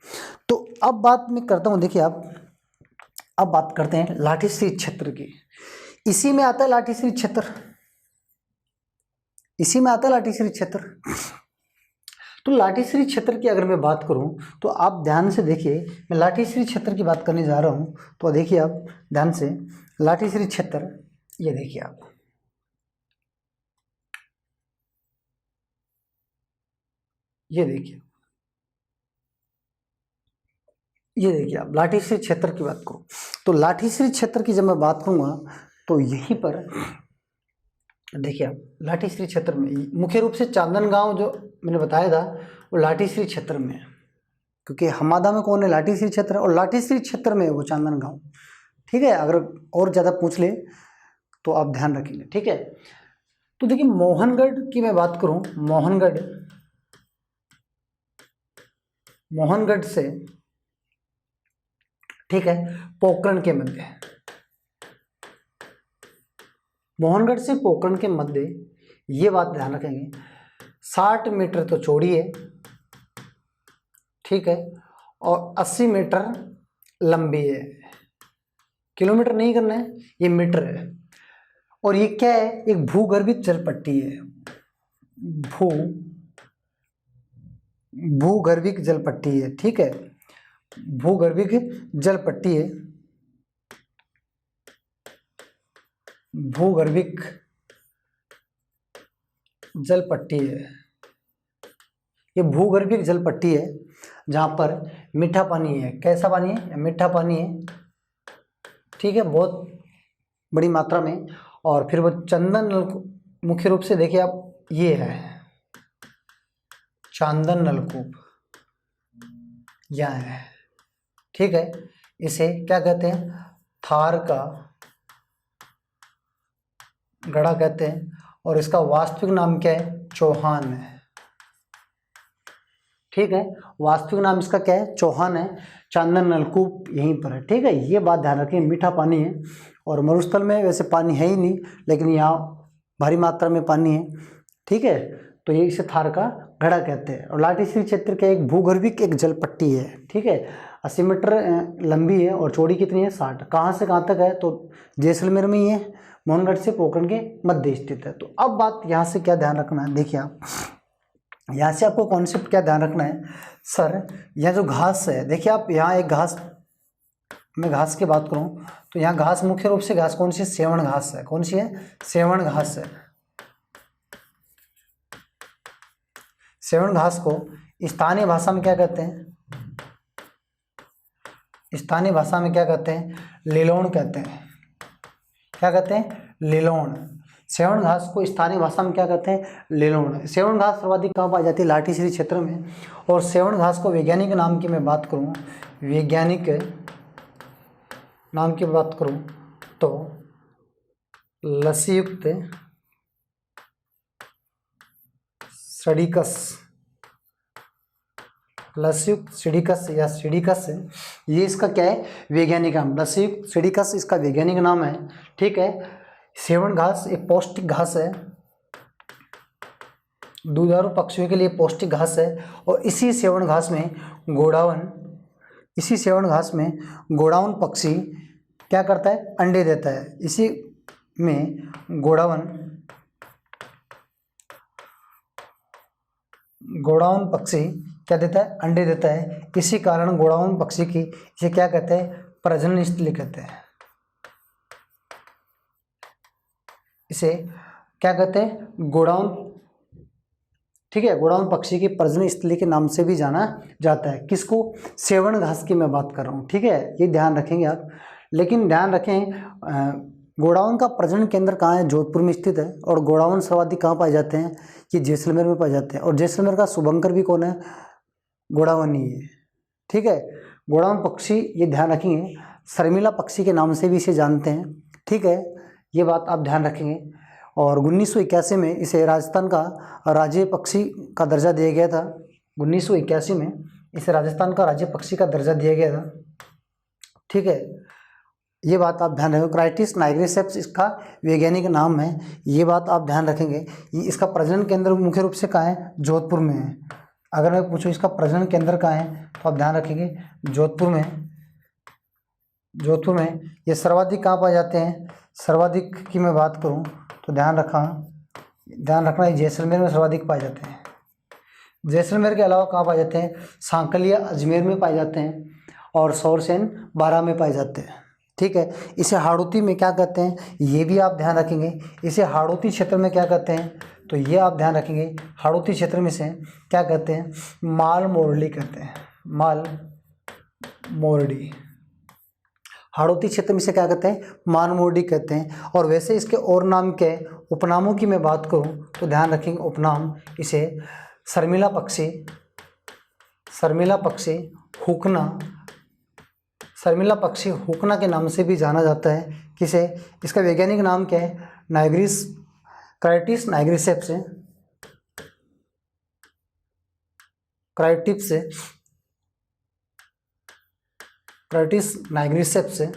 तो अब बात मैं करता हूँ, देखिए आप, अब बात करते हैं लाठीश्री क्षेत्र की। इसी में आता है लाठीश्री क्षेत्र, इसी में आता है लाठीश्री क्षेत्र। तो लाठीश्री क्षेत्र की अगर मैं बात करूं तो आप ध्यान से देखिए, मैं लाठीश्री क्षेत्र की बात करने जा रहा हूं। तो देखिए आप ध्यान से, लाठीश्री क्षेत्र, ये देखिए आप, ये देखिए आप लाठीश्री क्षेत्र की बात करूं तो लाठीश्री क्षेत्र की जब मैं बात करूंगा, तो यहीं पर देखिए आप लाठीश्री क्षेत्र में मुख्य रूप से चांदनगांव जो मैंने बताया था वो लाठीश्री क्षेत्र में है, क्योंकि हमादा में कौन है, लाठीश्री क्षेत्र, और लाठीश्री क्षेत्र में है वो चांदनगांव। ठीक है, अगर और ज़्यादा पूछ ले तो आप ध्यान रखेंगे। ठीक है, तो देखिए मोहनगढ़ की मैं बात करूं, मोहनगढ़ से, ठीक है, पोखरण के मध्य, मोहनगढ़ से पोखरण के मध्य, ये बात ध्यान रखेंगे, 60 मीटर तो चौड़ी है, ठीक है, और 80 मीटर लंबी है। किलोमीटर नहीं करना है, ये मीटर है। और ये क्या है, एक भूगर्भित जल पट्टी है, भूगर्भिक जल पट्टी है। ठीक है, भूगर्भिक जल पट्टी है, भूगर्भिक जल पट्टी है। ये भूगर्भिक जल पट्टी है जहाँ पर मीठा पानी है। कैसा पानी है, मीठा पानी है। ठीक है, बहुत बड़ी मात्रा में। और फिर वो चंदन नलकूप, मुख्य रूप से देखिए आप, ये है चांदन नलकूप, यहाँ है। ठीक है, इसे क्या कहते हैं, थार का गढ़ा कहते हैं, और इसका वास्तविक नाम क्या है, चौहान है। ठीक है, वास्तविक नाम इसका क्या है, चौहान है। चांदन नलकूप यहीं पर है। ठीक है, ये बात ध्यान रखें, मीठा पानी है। और मरुस्थल में वैसे पानी है ही नहीं, लेकिन यहाँ भारी मात्रा में पानी है। ठीक है, तो ये इसे थार का गढ़ा कहते हैं। और लाठीश्री क्षेत्र का एक भूगर्भिक एक जल पट्टी है। ठीक है, 80 मीटर लंबी है और चौड़ी कितनी है, 60। कहाँ से कहाँ तक है, तो जैसलमेर में ही है, मोहनगढ़ से पोखरण के मध्य स्थित है। तो अब बात यहाँ से क्या ध्यान रखना है, देखिए आप यहाँ से आपको कॉन्सेप्ट क्या ध्यान रखना है, सर यह जो घास है, देखिए आप यहाँ एक घास, मैं घास की बात करूँ तो यहाँ घास, मुख्य रूप से घास कौन सी है, सेवण घास है। कौन सी है, सेवण घास है। सेवण घास को स्थानीय भाषा में क्या कहते हैं, स्थानीय भाषा में क्या कहते हैं, लिलोण कहते हैं। क्या कहते हैं, लिलोण। सेवण घास को स्थानीय भाषा में क्या कहते हैं, लिलोण। सेवण घास सर्वाधिक कहाँ पाई जाती है, लाठीश्री क्षेत्र में। और सेवण घास को वैज्ञानिक नाम की मैं बात करूँ, वैज्ञानिक नाम की बात करूँ तो लसीयुक्त सिडिकस, लसीयुक्त सिडिकस या सिडिकस, ये इसका क्या है, वैज्ञानिक नाम। लसीयुक्त सिडिकस इसका वैज्ञानिक नाम है। ठीक है, सेवण घास एक पौष्टिक घास है, दुधारू पक्षियों के लिए पौष्टिक घास है। और इसी सेवण घास में गोडाउन पक्षी क्या करता है, अंडे देता है। इसी में गोडाउन पक्षी क्या देता है, अंडे देता है। इसी कारण गोडाउन पक्षी की इसे क्या कहते हैं, प्रजनन स्थली कहते हैं। इसे क्या कहते हैं, गोडाउन। ठीक है, गोडाउन पक्षी की प्रजनन स्थली के नाम से भी जाना जाता है। किसको, सेवण घास की मैं बात कर रहा हूँ। ठीक है, ये ध्यान रखेंगे आप। लेकिन ध्यान रखें, गोडाउन का प्रजनन केंद्र कहाँ है, जोधपुर में स्थित है। और गोडाउन सर्वाधिक कहाँ पाए जाते हैं, ये जैसलमेर में पाए जाते हैं। और जैसलमेर का शुभंकर भी कौन है, गोडावण ही है। ठीक है, गोडाउन पक्षी ये ध्यान रखेंगे, शर्मिला पक्षी के नाम से भी इसे जानते हैं। ठीक है, ये बात आप ध्यान रखेंगे। और 1981 में इसे राजस्थान का राज्य पक्षी का दर्जा दिया गया था। 1981 में इसे राजस्थान का राज्य पक्षी का दर्जा दिया गया था। ठीक है, ये बात आप ध्यान रखेंगे। क्राइटिस नाइग्रिसेप्स इसका वैज्ञानिक नाम है। ये बात आप ध्यान रखेंगे। ये इसका प्रजनन केंद्र मुख्य रूप से कहाँ है, जोधपुर में है। अगर मैं पूछूं इसका प्रजनन केंद्र कहाँ है, तो आप ध्यान रखेंगे जोधपुर में। जोधपुर में ये सर्वाधिक कहाँ पाए जाते हैं, सर्वाधिक की मैं बात करूं तो ध्यान रखना ये जैसलमेर में सर्वाधिक पाए जाते हैं। जैसलमेर के अलावा कहाँ पाए जाते हैं, सांकलिया अजमेर में पाए जाते हैं। और सौरसेन बारा में पाए जाते हैं। ठीक है, इसे हाड़ौती में क्या कहते हैं, ये भी आप ध्यान रखेंगे। इसे हाड़ौती क्षेत्र में क्या कहते हैं, तो ये आप ध्यान रखेंगे। हाड़ौती क्षेत्र में से क्या कहते हैं, माल मोरली कहते हैं, माल मोरडी। हाड़ौती क्षेत्र में इसे क्या कहते हैं, मानमोडी कहते हैं। और वैसे इसके और नाम के उपनामों की मैं बात करूं तो ध्यान रखेंगे उपनाम, इसे शर्मिला पक्षी, शर्मिला पक्षी हुकना, शर्मिला पक्षी हुकना के नाम से भी जाना जाता है। किसे, इसका वैज्ञानिक नाम क्या है, नाइग्रिस, क्राइटिस नाइग्रिसेप्स है, क्राइटिस से, क्राइटिस नाइग्रिसेप्स है,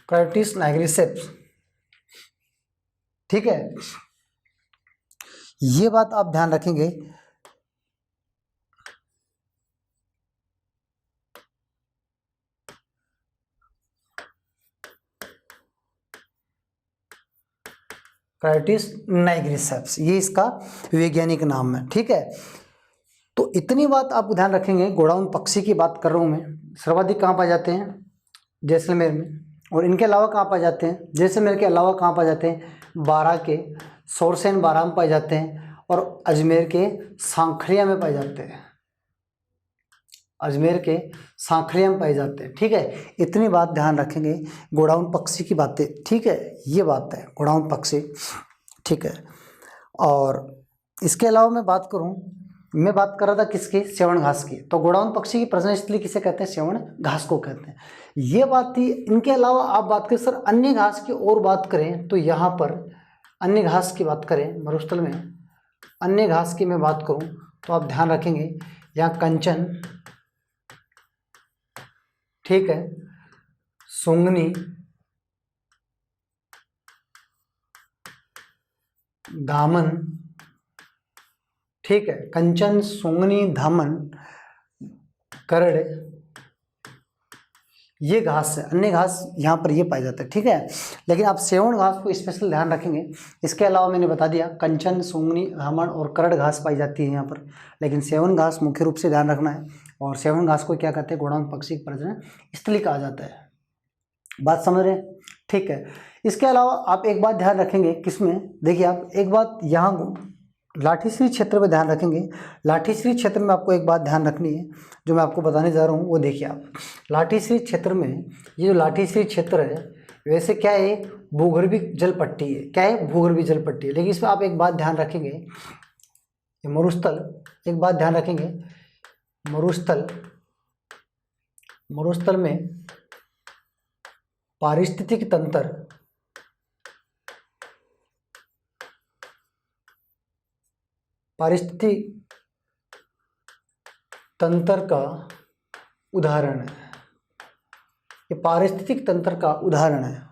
क्राइटिस नाइग्रिसेप्स। ठीक है, ये बात आप ध्यान रखेंगे। क्राइटिस नाइग्रिसेप्स, ये इसका वैज्ञानिक नाम है। ठीक है, तो इतनी बात आप ध्यान रखेंगे। गोडाउन पक्षी की बात कर रहा हूँ मैं, सर्वाधिक कहाँ पाए जाते हैं, जैसलमेर में। और इनके अलावा कहाँ पाए जाते हैं, जैसलमेर के अलावा कहाँ पाए जाते हैं, बारा के सोरसेन बारा में पाए जाते हैं, और अजमेर के सांखलिया में पाए जाते हैं, अजमेर के सांखलिया में पाए जाते हैं। ठीक है, इतनी बात ध्यान रखेंगे गोडाउन पक्षी की बातें। ठीक है, ये बात है गोडाउन पक्षी। ठीक है, और इसके अलावा मैं बात करूं, मैं बात कर रहा था किसकी, सेवण घास की। तो गोडाउन पक्षी की प्रजनन स्थली किसे कहते हैं, सेवण घास को कहते हैं। ये बात थी। इनके अलावा आप बात करें सर अन्य घास की और बात करें तो यहाँ पर अन्य घास की बात करें, मरुस्थल में अन्य घास की मैं बात करूं तो आप ध्यान रखेंगे यहाँ कंचन, ठीक है, सुंगनी, दामन, ठीक है, कंचन, सुंगनी, धामन, करड़, ये घास है। अन्य घास यहाँ पर ये पाए जाते हैं। ठीक है, लेकिन आप सेवण घास को स्पेशल ध्यान रखेंगे। इसके अलावा मैंने बता दिया कंचन, सुंगनी, धामन और करड़ घास पाई जाती है यहाँ पर, लेकिन सेवण घास मुख्य रूप से ध्यान रखना है। और सेवण घास को क्या कहते हैं, गोडाउन पक्षी की प्रजनन स्थली कहा जाता है। बात समझ रहे हैं? ठीक है, इसके अलावा आप एक बात ध्यान रखेंगे, किसमें, देखिए आप एक बात यहाँ लाठीश्री क्षेत्र में ध्यान रखेंगे। लाठीश्री क्षेत्र में आपको एक बात ध्यान रखनी है जो मैं आपको बताने जा रहा हूँ, वो देखिए आप। लाठीश्री क्षेत्र में, ये जो लाठीश्री क्षेत्र है वैसे क्या है, भूगर्भीय जल पट्टी है। क्या है, भूगर्भीय जल पट्टी है। लेकिन इसमें आप एक बात ध्यान रखेंगे, मरुस्थल, एक बात ध्यान रखेंगे, मरुस्थल, मरुस्थल में पारिस्थितिक तंत्र, पारिस्थितिक तंत्र का उदाहरण है। ये पारिस्थितिक तंत्र का उदाहरण है।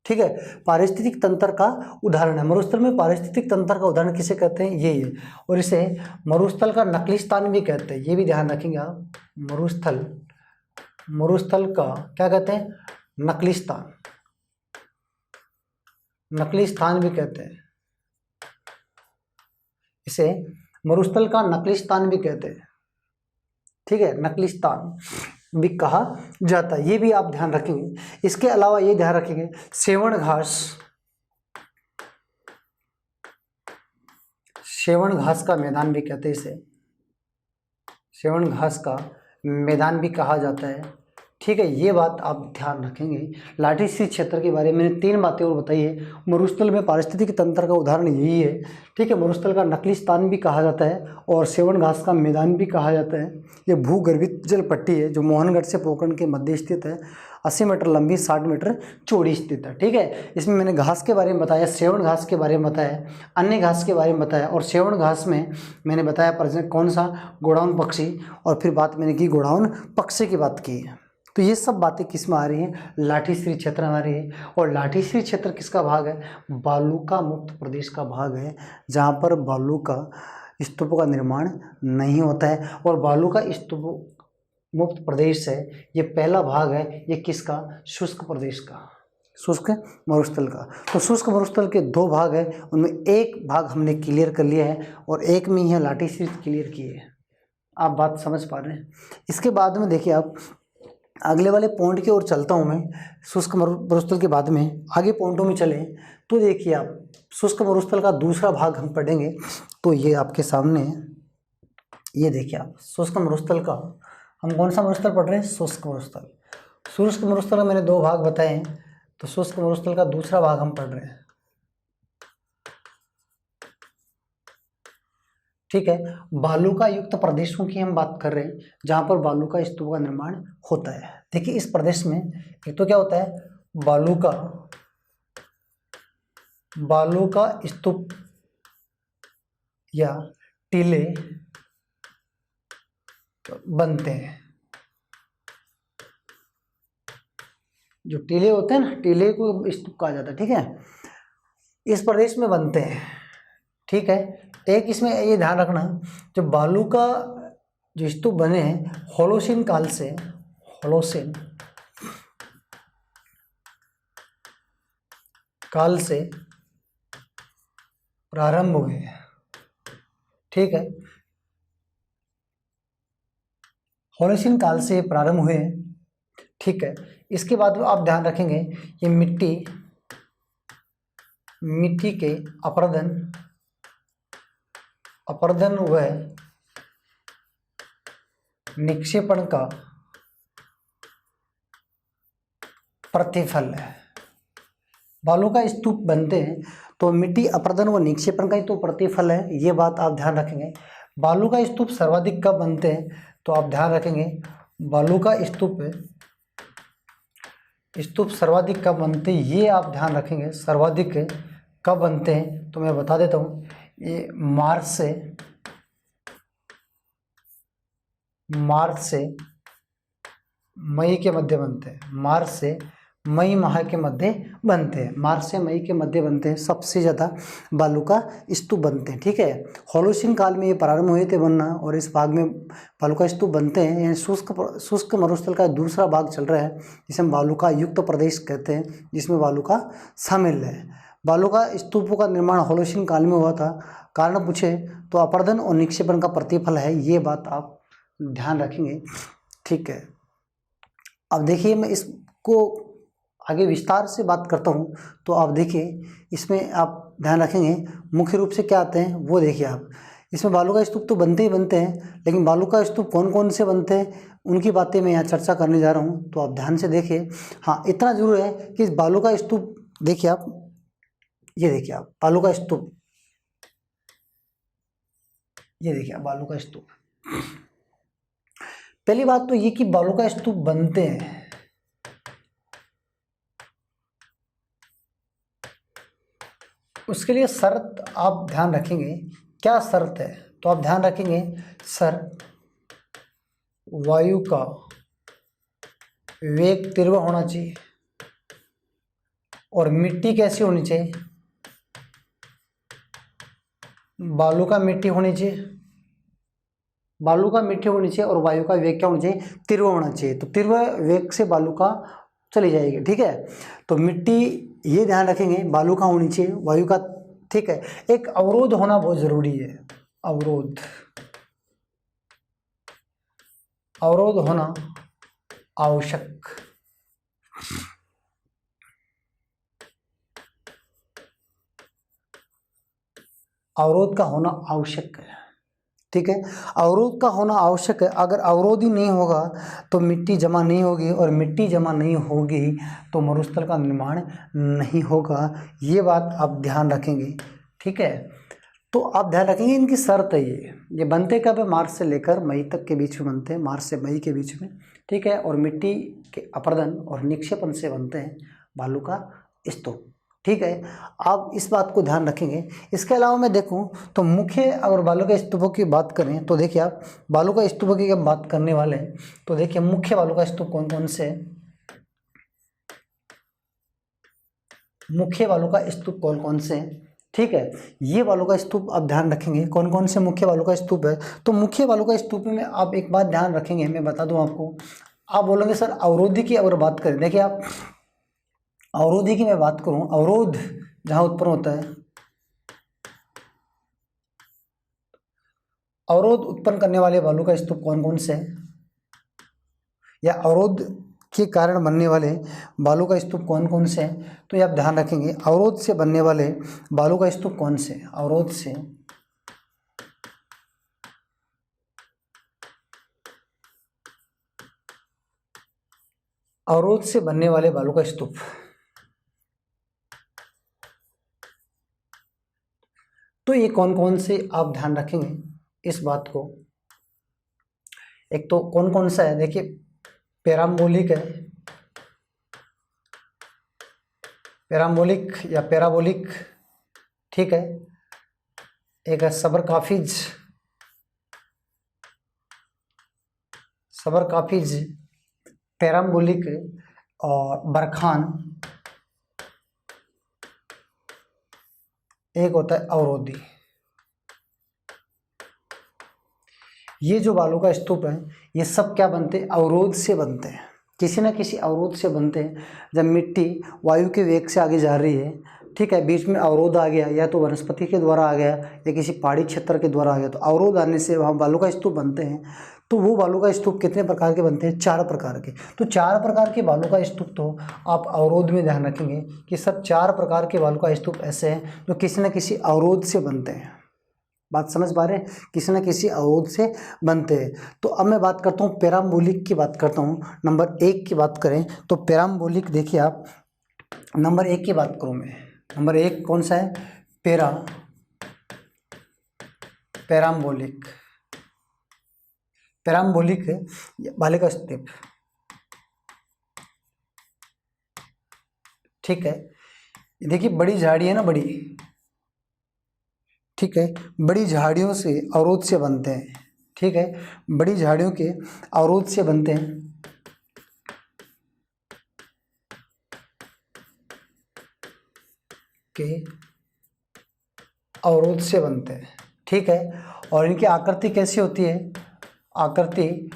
ठीक है, पारिस्थितिक तंत्र का उदाहरण है। मरुस्थल में पारिस्थितिक तंत्र का उदाहरण किसे कहते हैं, यही है। और इसे मरुस्थल का नकली स्थान भी कहते हैं। ये भी ध्यान रखेंगे आप, मरुस्थल, मरुस्थल का क्या कहते हैं, नकली स्थान, नकली स्थान भी कहते हैं। इसे मरुस्थल का नकली स्थान भी कहते हैं। ठीक है, नकली स्थान भी कहा जाता है। ये भी आप ध्यान रखेंगे। इसके अलावा ये ध्यान रखेंगे, सेवण घास, सेवण घास का मैदान भी कहते हैं इसे, सेवण घास का मैदान भी कहा जाता है। ठीक है, ये बात आप ध्यान रखेंगे। लाठीश्री क्षेत्र के बारे में मैंने 3 बातें और बताई है। मरुस्थल में पारिस्थितिक तंत्र का उदाहरण यही है। ठीक है, मरुस्थल का नकली स्थान भी कहा जाता है और सेवण घास का मैदान भी कहा जाता है। ये भूगर्भित जल पट्टी है जो मोहनगढ़ से पोखरण के मध्य स्थित है, 80 मीटर लंबी, 60 मीटर चौड़ी स्थित है। ठीक है, इसमें मैंने घास के बारे में बताया, सेवण घास के बारे में बताया, अन्य घास के बारे में बताया, और सेवण घास में मैंने बताया प्रजनन कौन सा, गोडाउन पक्षी, और फिर बात मैंने की गोडाउन पक्षी की बात की है। तो ये सब बातें किस में आ रही हैं, लाठीश्री क्षेत्र में आ रही है। और लाठीश्री क्षेत्र किसका भाग है, बालू का मुक्त प्रदेश का भाग है, जहाँ पर बालू का स्तूपों का निर्माण नहीं होता है। और बालू का स्तूप मुक्त प्रदेश है, ये पहला भाग है, ये किसका, शुष्क प्रदेश का, शुष्क मरुस्थल का। तो शुष्क मरुस्थल के 2 भाग हैं, उनमें एक भाग हमने क्लियर कर लिया है और एक में ही है लाठीश्री क्लियर किए है। आप बात समझ पा रहे हैं? इसके बाद में देखिए आप, अगले वाले पॉइंट की ओर चलता हूँ मैं। शुष्क मरुस्थल के बाद में आगे पॉइंटों में चले तो देखिए आप, शुष्क मरुस्थल का दूसरा भाग हम पढ़ेंगे। तो ये आपके सामने ये देखिए आप, शुष्क मरुस्थल का हम कौन सा मरुस्थल पढ़ रहे हैं? शुष्क मरुस्थल। शुष्क मरुस्थल का मैंने दो भाग बताए हैं, तो शुष्क मरुस्थल का दूसरा भाग हम पढ़ रहे हैं। ठीक है, बालुका युक्त प्रदेशों की हम बात कर रहे हैं, जहां पर बालू का स्तूप का निर्माण होता है। देखिए इस प्रदेश में एक तो क्या होता है, बालू का स्तूप या टीले बनते हैं। जो टीले होते हैं ना, टीले को स्तूप कहा जाता है। ठीक है, इस प्रदेश में बनते हैं। ठीक है, एक इसमें ये ध्यान रखना, जो बालू का जो स्तूप बने हैं होलोसीन काल से, होलोसीन काल से प्रारंभ हुए। ठीक है, होलोसीन काल से प्रारंभ हुए। ठीक है, इसके बाद आप ध्यान रखेंगे ये मिट्टी के अपरदन व निक्षेपण का प्रतिफल है। बालू का स्तूप बनते हैं तो मिट्टी अपरदन व निक्षेपण का ही तो प्रतिफल है, ये बात आप ध्यान रखेंगे। बालू का स्तूप सर्वाधिक कब बनते हैं, तो आप ध्यान रखेंगे बालू का स्तूप सर्वाधिक कब बनते हैं, ये आप ध्यान रखेंगे। सर्वाधिक कब बनते हैं, तो मैं बता देता हूँ, ये मार्च से मई के मध्य बनते हैं। मार्च से मई माह के मध्य बनते हैं। मार्च से मई के मध्य बनते हैं, सबसे ज़्यादा बालू का स्तूप बनते हैं। ठीक है, होलोसीन काल में ये प्रारंभ हुए थे बनना, और इस भाग में बालू का स्तूप बनते हैं। यानी शुष्क मरुस्थल का दूसरा भाग चल रहा है, जिसे हम बालू का युक्त प्रदेश कहते हैं, जिसमें बालू का शामिल है। बालू का स्तूपों का निर्माण होलोसीन काल में हुआ था। कारण पूछे तो अपरदन और निक्षेपण का प्रतिफल है, ये बात आप ध्यान रखेंगे। ठीक है, अब देखिए मैं इसको आगे विस्तार से बात करता हूँ, तो आप देखिए इसमें आप ध्यान रखेंगे मुख्य रूप से क्या आते हैं वो देखिए आप। इसमें बालू का स्तूप तो बनते ही बनते हैं, लेकिन बालू का स्तूप कौन कौन से बनते हैं उनकी बातें मैं यहाँ चर्चा करने जा रहा हूँ, तो आप ध्यान से देखिए। हाँ, इतना जरूर है कि इस बालू का स्तूप देखिए आप, ये देखिए आप बालू का स्तूप, ये देखिए आप बालू का स्तूप। पहली बात तो ये कि बालू का स्तूप बनते हैं, उसके लिए शर्त आप ध्यान रखेंगे। क्या शर्त है, तो आप ध्यान रखेंगे सर, वायु का वेग तीव्र होना चाहिए, और मिट्टी कैसी होनी चाहिए, बालू का मिट्टी होनी चाहिए, बालू का मिट्टी होनी चाहिए, और वायु का वेग क्या होना चाहिए, तीव्र होना चाहिए। तो तीव्र वेग से बालू का चली जाएगी। ठीक है, तो मिट्टी ये ध्यान रखेंगे बालू का होनी चाहिए, वायु का। ठीक है, एक अवरोध होना बहुत जरूरी है, अवरोध होना आवश्यक। अवरोध का होना आवश्यक है। ठीक है, अवरोध का होना आवश्यक है। अगर अवरोध ही नहीं होगा तो मिट्टी जमा नहीं होगी, और मिट्टी जमा नहीं होगी तो मरुस्थल का निर्माण नहीं होगा, ये बात आप ध्यान रखेंगे। ठीक है, तो आप ध्यान रखेंगे इनकी शर्त है, ये बनते कब है, मार्च से लेकर मई तक के बीच में बनते हैं, मार्च से मई के बीच में। ठीक है, और मिट्टी के अपरदन और निक्षेपण से बनते हैं बालू का स्तूप। ठीक है, आप इस बात को ध्यान रखेंगे। इसके अलावा मैं देखूं तो मुख्य अगर बालू के स्तूपों की बात करें तो देखिए आप, बालू का स्तूपों की जब बात करने वाले हैं तो देखिए मुख्य बालू का स्तूप कौन कौन से, मुख्य बालू का स्तूप कौन कौन से। ठीक है, ये बालू का स्तूप आप ध्यान रखेंगे कौन कौन से मुख्य बालू का स्तूप है। तो मुख्य बालू का स्तूप में आप एक बात ध्यान रखेंगे, मैं बता दूं आपको। आप बोलेंगे सर अवरोधी की अगर बात करें, देखिए आप अवरोधी की मैं बात करूं, अवरोध जहां उत्पन्न होता है, अवरोध उत्पन्न करने वाले बालू का स्तूप कौन कौन से हैं, या अवरोध के कारण बनने वाले बालू का स्तूप कौन कौन से हैं, तो ये आप ध्यान रखेंगे। अवरोध से बनने वाले बालू का स्तूप कौन से, अवरोध से अवरोध से बनने वाले बालू का स्तूप। तो ये कौन कौन से आप ध्यान रखेंगे इस बात को। एक तो कौन कौन सा है, देखिए पैराम्बोलिक है, पैराम्बोलिक या पैराबोलिक, ठीक है। एक है सबरकाफिज, सबरकाफिज, पैराम्बोलिक और बरखान, एक होता है अवरोधी। ये जो बालू का स्तूप है ये सब क्या बनते हैं, अवरोध से बनते हैं, किसी न किसी अवरोध से बनते हैं। जब मिट्टी वायु के वेग से आगे जा रही है, ठीक है, बीच में अवरोध आ गया, या तो वनस्पति के द्वारा आ गया या किसी पहाड़ी क्षेत्र के द्वारा आ गया, तो अवरोध आने से वहाँ बालू का स्तूप बनते हैं। तो वो बालू का स्तूप कितने प्रकार के बनते हैं, 4 प्रकार के। तो 4 प्रकार के बालू का स्तूप तो आप अवरोध में ध्यान रखेंगे कि सब 4 प्रकार के बालू का स्तूप ऐसे हैं जो किसी न किसी अवरोध से बनते हैं। बात समझ पा रहे हैं, किसी न किसी अवरोध से बनते हैं। तो अब मैं बात करता हूँ पैराम्बोलिक की, बात करता हूँ नंबर 1 की बात करें तो पैराम्बोलिक, देखिए आप नंबर 1 की बात करूँ मैं, नंबर 1 कौन सा है, पैराम्बोलिक, पैराम्बोलिक बालू का स्तूप, ठीक है। देखिए बड़ी झाड़ी है ना, बड़ी, ठीक है, बड़ी झाड़ियों से अवरोध से बनते हैं, ठीक है, बड़ी झाड़ियों के अवरोध से बनते हैं, के अवरोध से बनते हैं, ठीक है। और इनकी आकृति कैसी होती है, आकृति,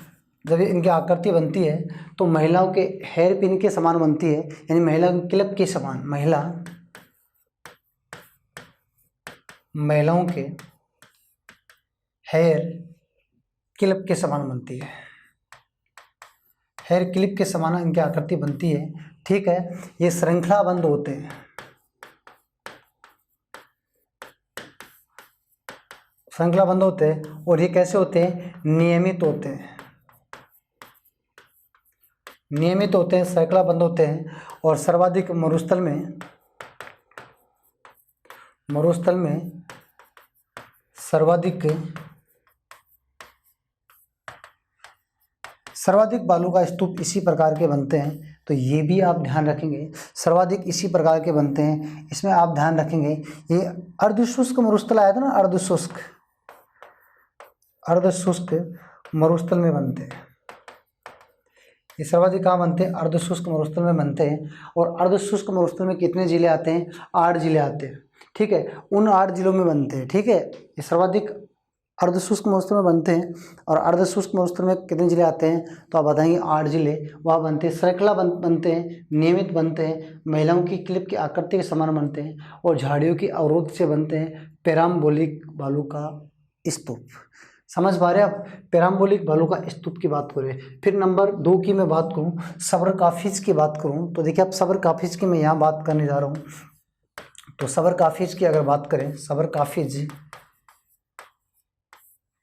जब इनकी आकृति बनती है तो महिलाओं के हेयर पिन के समान बनती है, यानी महिला की क्लिप के समान, महिलाओं के हेयर क्लिप के समान बनती है, हेयर क्लिप के समान इनकी आकृति बनती है, ठीक है। ये श्रृंखलाबंद होते हैं, श्रृंखलाबंद होते हैं, और ये कैसे होते हैं, नियमित होते हैं, नियमित होते हैं, श्रृंखलाबंद होते हैं। और सर्वाधिक मरुस्थल में सर्वाधिक बालू का स्तूप इसी प्रकार के बनते हैं। तो ये भी आप ध्यान रखेंगे, सर्वाधिक इसी प्रकार के बनते हैं। इसमें आप ध्यान रखेंगे ये अर्धशुष्क मरुस्थल आया था ना, अर्धशुष्क मरुस्थल में बनते हैं, ये सर्वाधिक कहाँ बनते हैं, अर्धशुष्क मरुस्थल में बनते हैं। और अर्धशुष्क मरुस्थल में कितने जिले आते हैं, 8 जिले आते हैं, ठीक है, उन 8 जिलों में बनते हैं, ठीक है। ये सर्वाधिक अर्धशुष्क मरुस्थल में बनते हैं। और अर्धशुष्क मरुस्थल में कितने जिले आते हैं, तो आप बताएंगे 8 जिले वहाँ बनते हैं, श्रृंखला बनते हैं, नियमित बनते हैं, महिलाओं की क्लिप की आकृति के समान बनते हैं, और झाड़ियों की अवरोध से बनते हैं पैराम्बोलिक बालू का स्तूप। समझ पा रहे हैं आप, पैराम्बोलिक बालू का स्तूप की बात करें। फिर नंबर 2 की मैं बात करूं, सबरकाफिज की बात करूं, तो देखिए आप सबरकाफिज की मैं यहाँ बात करने जा रहा हूँ। तो सबरकाफिज की अगर बात करें, सबरकाफिज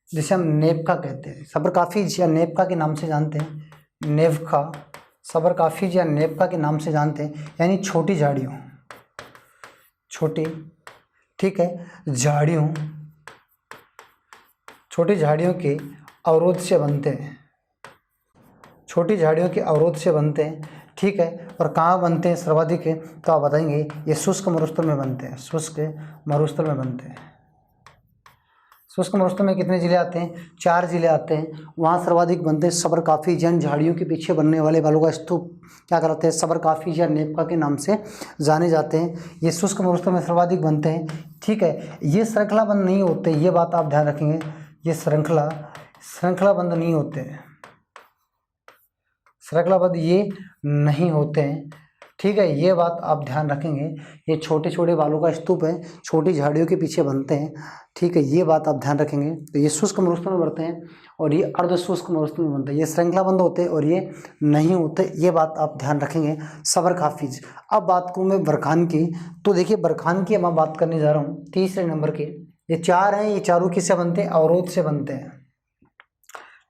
जिसे हम नेवका कहते हैं, सबरकाफिज या नेवका के नाम से जानते हैं, नेवका, सबरकाफिज या नेवका के नाम से जानते हैं, यानी छोटी झाड़ियों, छोटी, ठीक है, झाड़ियों, छोटी झाड़ियों के अवरोध से बनते हैं, छोटी झाड़ियों के अवरोध से बनते हैं, ठीक है। और कहाँ बनते हैं सर्वाधिक है, तो आप बताएंगे ये शुष्क मरुस्थल में बनते हैं, शुष्क मरुस्थल में बनते हैं। शुष्क मरुस्थल में कितने जिले आते हैं, 4 जिले आते हैं, वहाँ सर्वाधिक बनते हैं। सबरकाफिज यानी झाड़ियों के पीछे बनने वाले बालू का स्तूप क्या कहलाते हैं, सबरकाफिज या नेवका के नाम से जाने जाते हैं। ये शुष्क मरुस्थल में सर्वाधिक बनते हैं, ठीक है। ये श्रृंखलाबंद नहीं होते, ये बात आप ध्यान रखेंगे, ये श्रृंखलाबंद नहीं होते हैं, श्रृंखलाबद्ध ये नहीं होते हैं, ठीक है, ये बात आप ध्यान रखेंगे। ये छोटे छोटे बालू का स्तूप है, छोटी झाड़ियों के पीछे बनते हैं, ठीक है, ये बात आप ध्यान रखेंगे। तो ये शुष्क मरुस्थल में बनते हैं और ये अर्धशुष्क मरुस्थल में बनते हैं, ये श्रृंखलाबंद होते हैं और ये नहीं होते, ये बात आप ध्यान रखेंगे। सबरकाफिज। अब बात करूँ मैं बरखान की, तो देखिए बरखान की मैं बात करने जा रहा हूँ तीसरे नंबर की। ये 4 हैं, ये चारों किससे बनते हैं, अवरोध से बनते हैं,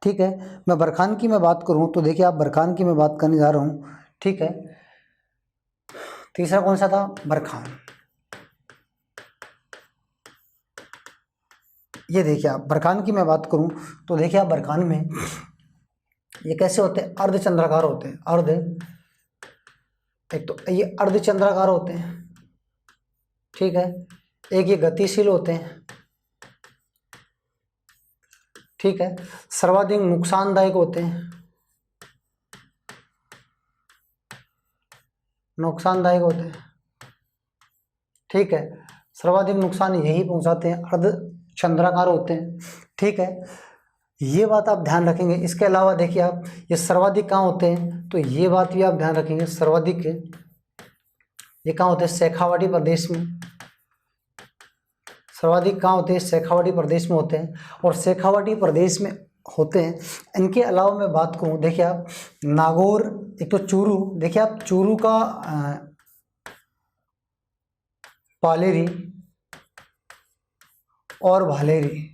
ठीक है। मैं बरखान की मैं बात करूं तो देखिए आप बरखान की मैं बात करने जा रहा हूं, ठीक है। तीसरा कौन सा था? बरखान। ये देखिए आप, बरखान की मैं बात करूं तो देखिए आप, बरखान में ये कैसे होते हैं? अर्धचंद्राकार होते हैं। एक तो ये अर्धचंद्राकार होते हैं, ठीक है। एक ये गतिशील होते हैं, ठीक है। सर्वाधिक नुकसानदायक होते हैं, ठीक है। सर्वाधिक नुकसान यही पहुंचाते हैं, अर्धचंद्राकार होते हैं, ठीक है। ये बात आप ध्यान रखेंगे। इसके अलावा देखिए आप, ये सर्वाधिक कहाँ होते हैं? तो ये बात भी आप ध्यान रखेंगे, सर्वाधिक ये कहाँ होते हैं? शेखावाटी प्रदेश में। सर्वाधिक कहाँ होते हैं? शेखावाटी प्रदेश में होते हैं, और शेखावाटी प्रदेश में होते हैं। इनके अलावा मैं बात करूँ, देखिए आप, नागौर, एक तो चूरू, देखिए आप, चूरू का पालेरी और भालेरी,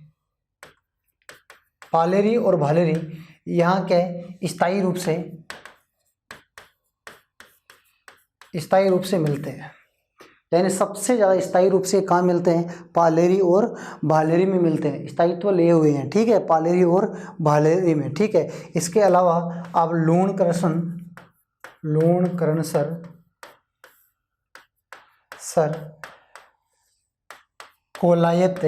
पालेरी और भालेरी यहाँ के स्थायी रूप से मिलते हैं। यानी सबसे ज़्यादा स्थायी रूप से कहाँ मिलते हैं? पालेरी और भालेरी में मिलते हैं, स्थायित्व लिए हुए हैं, ठीक है, पालेरी और भालेरी में, ठीक है। इसके अलावा आप लूणकरणसर कोलायत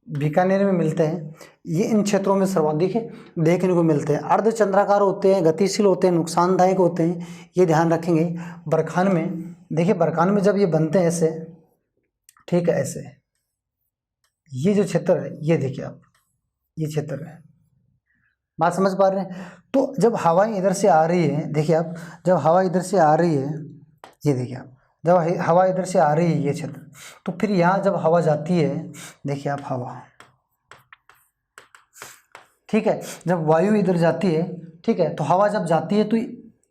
बीकानेर में मिलते हैं। ये इन क्षेत्रों में सर्वाधिक देखने को मिलते हैं। अर्धचंद्राकार होते हैं, गतिशील होते हैं, नुकसानदायक होते हैं, ये ध्यान रखेंगे। बरखान में देखिए, बरखान में जब ये बनते हैं ऐसे, ठीक है, ऐसे, ये जो क्षेत्र है, ये देखिए आप, ये क्षेत्र है, बात समझ पा रहे हैं? तो जब हवा इधर से आ रही है, देखिए आप, जब हवा इधर से आ रही है, ये देखिए आप, जब हवा इधर से आ रही है, ये क्षेत्र, तो फिर यहाँ जब हवा जाती है, देखिए आप, हवा, ठीक है, जब वायु इधर जाती है, ठीक है, तो हवा जब जाती है तो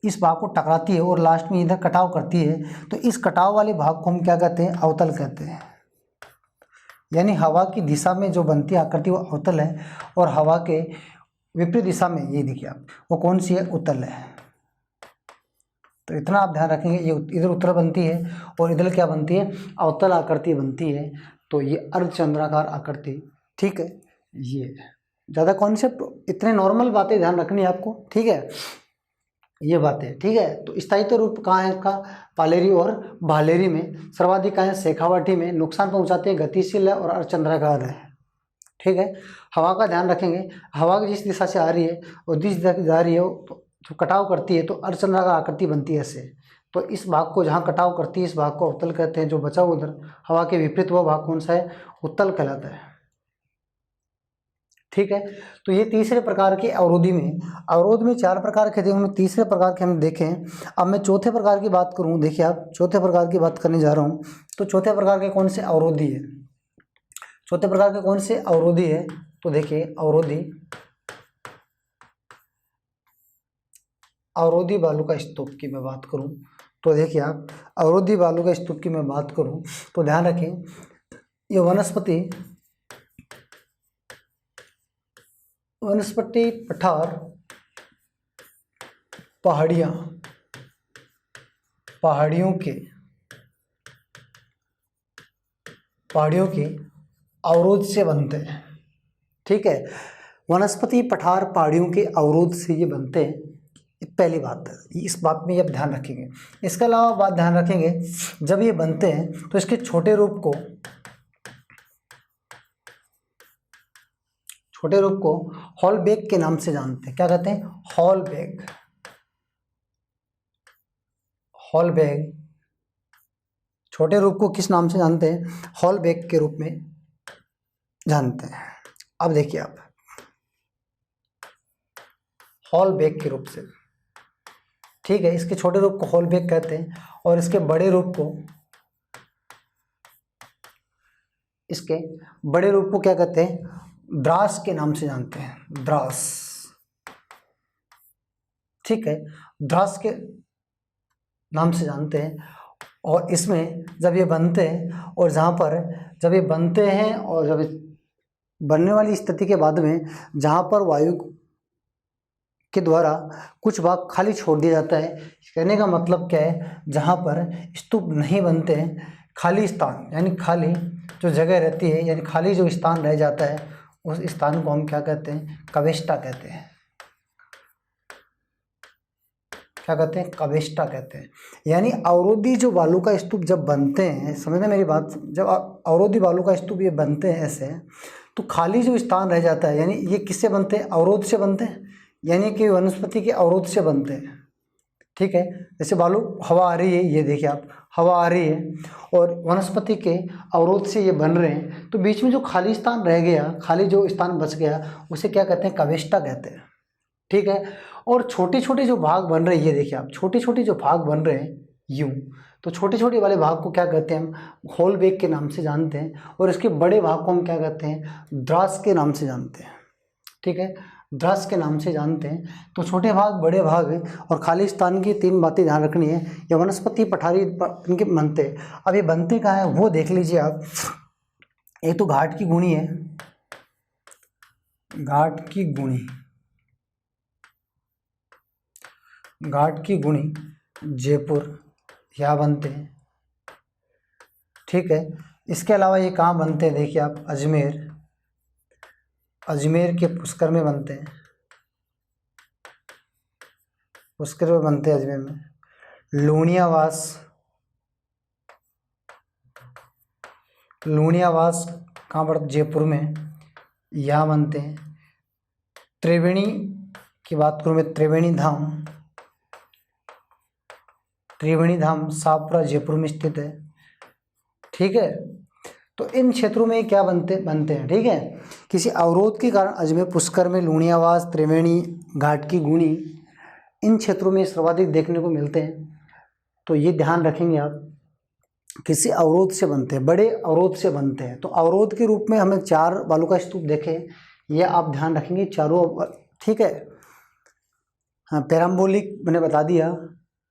इस भाग को टकराती है और लास्ट में इधर कटाव करती है। तो इस कटाव वाले भाग को हम क्या कहते हैं? अवतल कहते हैं। यानी हवा की दिशा में जो बनती आकृति वो अवतल है, और हवा के विपरीत दिशा में, ये देखिए आप, वो कौन सी है? उत्तल है। तो इतना आप ध्यान रखेंगे, ये इधर उत्तल बनती है और इधर क्या बनती है? अवतल आकृति बनती है। तो ये अर्धचंद्राकार आकृति, ठीक है। ये ज़्यादा कॉन्सेप्ट, इतने नॉर्मल बातें ध्यान रखनी है आपको, ठीक है, ये बातें, ठीक है। तो स्थायित्व रूप कहाँ है इसका? पालेरी और भालेरी में। सर्वाधिक कहाँ है? शेखावाटी में। नुकसान पहुंचाते हैं, गतिशील है और अर्धचंद्राकार है, ठीक है। हवा का ध्यान रखेंगे, हवा जिस दिशा से आ रही है और जिस दिशा से जा रही है तो कटाव करती है, तो अर्धचंद्राकार आकृति बनती है ऐसे। तो इस भाग को जहाँ कटाव करती है, इस भाग को अवतल कहते हैं। जो बचा उधर हवा के विपरीत वो भाग कौन सा है? उत्तल कहलाता है, ठीक है। तो ये तीसरे प्रकार के अवरोधी में, अवरोध में 4 प्रकार के थे, उनमें तीसरे प्रकार के हम देखें। अब मैं चौथे प्रकार की बात करूं, देखिए आप, चौथे प्रकार की बात करने जा रहा हूं। तो चौथे प्रकार के कौन से अवरोधी है? चौथे प्रकार के कौन से अवरोधी है? तो देखिए, अवरोधी बालू का स्तूप की मैं बात करूं, तो देखिए आप, अवरोधी बालू का स्तूप की मैं बात करूं तो ध्यान रखें, ये वनस्पति पठार, पहाड़ियों के अवरोध से बनते हैं, ठीक है। वनस्पति पठार पहाड़ियों के अवरोध से ये बनते हैं, पहली बात है, इस बात में आप ध्यान रखेंगे। इसके अलावा बात ध्यान रखेंगे, जब ये बनते हैं तो इसके छोटे रूप को हॉलबैग के नाम से जानते हैं। क्या कहते हैं? हॉलबैग। छोटे रूप को किस नाम से जानते हैं? हॉलबैग के रूप में जानते हैं। अब देखिए आप, हॉलबैग के रूप से, ठीक है, इसके छोटे रूप को हॉलबैग कहते हैं, और इसके बड़े रूप को क्या कहते हैं? द्रास के नाम से जानते हैं, द्रास, ठीक है, द्रास के नाम से जानते हैं। और इसमें जब ये बनते हैं, और जहाँ पर जब ये बनते हैं और जब बनने वाली स्थिति के बाद में जहाँ पर वायु के द्वारा कुछ भाग खाली छोड़ दिया जाता है। कहने का मतलब क्या है, जहाँ पर स्तूप नहीं बनते, खाली स्थान यानी खाली जो जगह रहती है यानी खाली जो स्थान रह जाता है उस स्थान को हम क्या कहते हैं, कवेष्टा कहते हैं। क्या कहते हैं, कवेष्टा कहते हैं। यानी अवरोधी जो बालू का स्तूप जब बनते हैं, समझना मेरी बात, जब अवरोधी बालू का स्तूप ये बनते हैं ऐसे, तो खाली जो स्थान रह जाता है, यानी ये किससे बनते हैं, अवरोध से बनते हैं, यानी कि वनस्पति के अवरोध से बनते हैं। ठीक है, जैसे बालू हवा आ रही है, ये देखिए आप, हवा आ रही है और वनस्पति के अवरोध से ये बन रहे हैं, तो बीच में जो खाली स्थान रह गया, खाली जो स्थान बच गया, उसे क्या कहते हैं, कवेष्टा कहते हैं। ठीक है, और छोटे छोटे जो भाग बन रहे हैं, ये देखिए आप, छोटे छोटे जो भाग बन रहे हैं यूं, तो छोटे छोटे वाले भाग को क्या कहते हैं, हम होल बेग के नाम से जानते हैं, और इसके बड़े भाग को हम क्या कहते हैं, द्रास के नाम से जानते हैं। ठीक है, द्रास के नाम से जानते हैं। तो छोटे भाग, बड़े भाग और खाली स्थान की 3 बातें ध्यान रखनी है। ये वनस्पति पठारी इनके बनते, अब ये बनते कहाँ है वो देख लीजिए आप। एक तो घाट की गुणी है, घाट की गुणी, घाट की गुणी जयपुर यहाँ बनते हैं। ठीक है, इसके अलावा ये कहाँ बनते हैं, देखिए आप, अजमेर, अजमेर के पुष्कर में बनते हैं, पुष्कर में बनते हैं अजमेर में। लूणियावास, लूणियावास कहाँ पर, जयपुर में, यहाँ बनते हैं। त्रिवेणी की बात करूँ मैं, त्रिवेणी धाम, त्रिवेणी धाम शाहपुरा जयपुर में स्थित है। ठीक है, तो इन क्षेत्रों में क्या बनते हैं। ठीक है, किसी अवरोध के कारण अजमेर, पुष्कर में, लूणियावास, त्रिवेणी, घाट की गुणी, इन क्षेत्रों में सर्वाधिक देखने को मिलते हैं। तो ये ध्यान रखेंगे आप, किसी अवरोध से बनते हैं, बड़े अवरोध से बनते हैं। तो अवरोध के रूप में हमें 4 बालू का स्तूप देखे, ये आप ध्यान रखेंगे चारों। ठीक है, हाँ, पैराम्बोलिक मैंने बता दिया,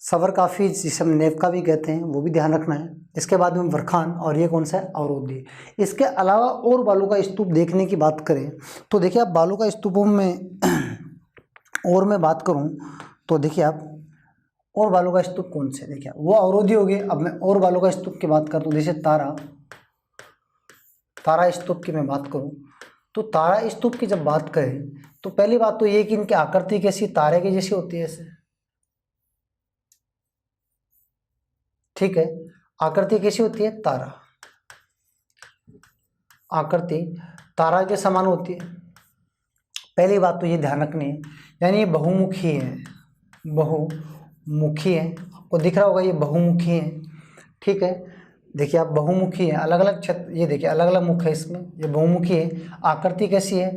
सवर काफ़ी जिसे हम नेवका भी कहते हैं, वो भी ध्यान रखना है। इसके बाद में बरखान, और ये कौन सा है, अवरोधी। इसके अलावा और बालू का स्तूप देखने की बात करें तो देखिए आप, बालू का स्तूपों में और मैं बात करूं तो देखिए आप, और बालू का स्तूप कौन से, देखिए वो अवरोधी हो गए। अब मैं और बालू का स्तूप की बात करता हूँ, जैसे तारा, तारा स्तूप की मैं बात करूँ तो तारा स्तूप की जब बात करें तो पहली बात तो ये कि इनकी आकृति कैसी, तारे की जैसी होती है ऐसे। ठीक है, आकृति कैसी होती है, तारा, आकृति तारा के समान होती है। पहली बात तो ये ध्यान रखनी है, यानी ये बहुमुखी है, बहुमुखी है, आपको दिख रहा होगा ये बहुमुखी है। ठीक है, देखिए आप, बहुमुखी है, अलग अलग क्षेत्र, ये देखिए अलग अलग मुख है इसमें, ये बहुमुखी है। आकृति कैसी है,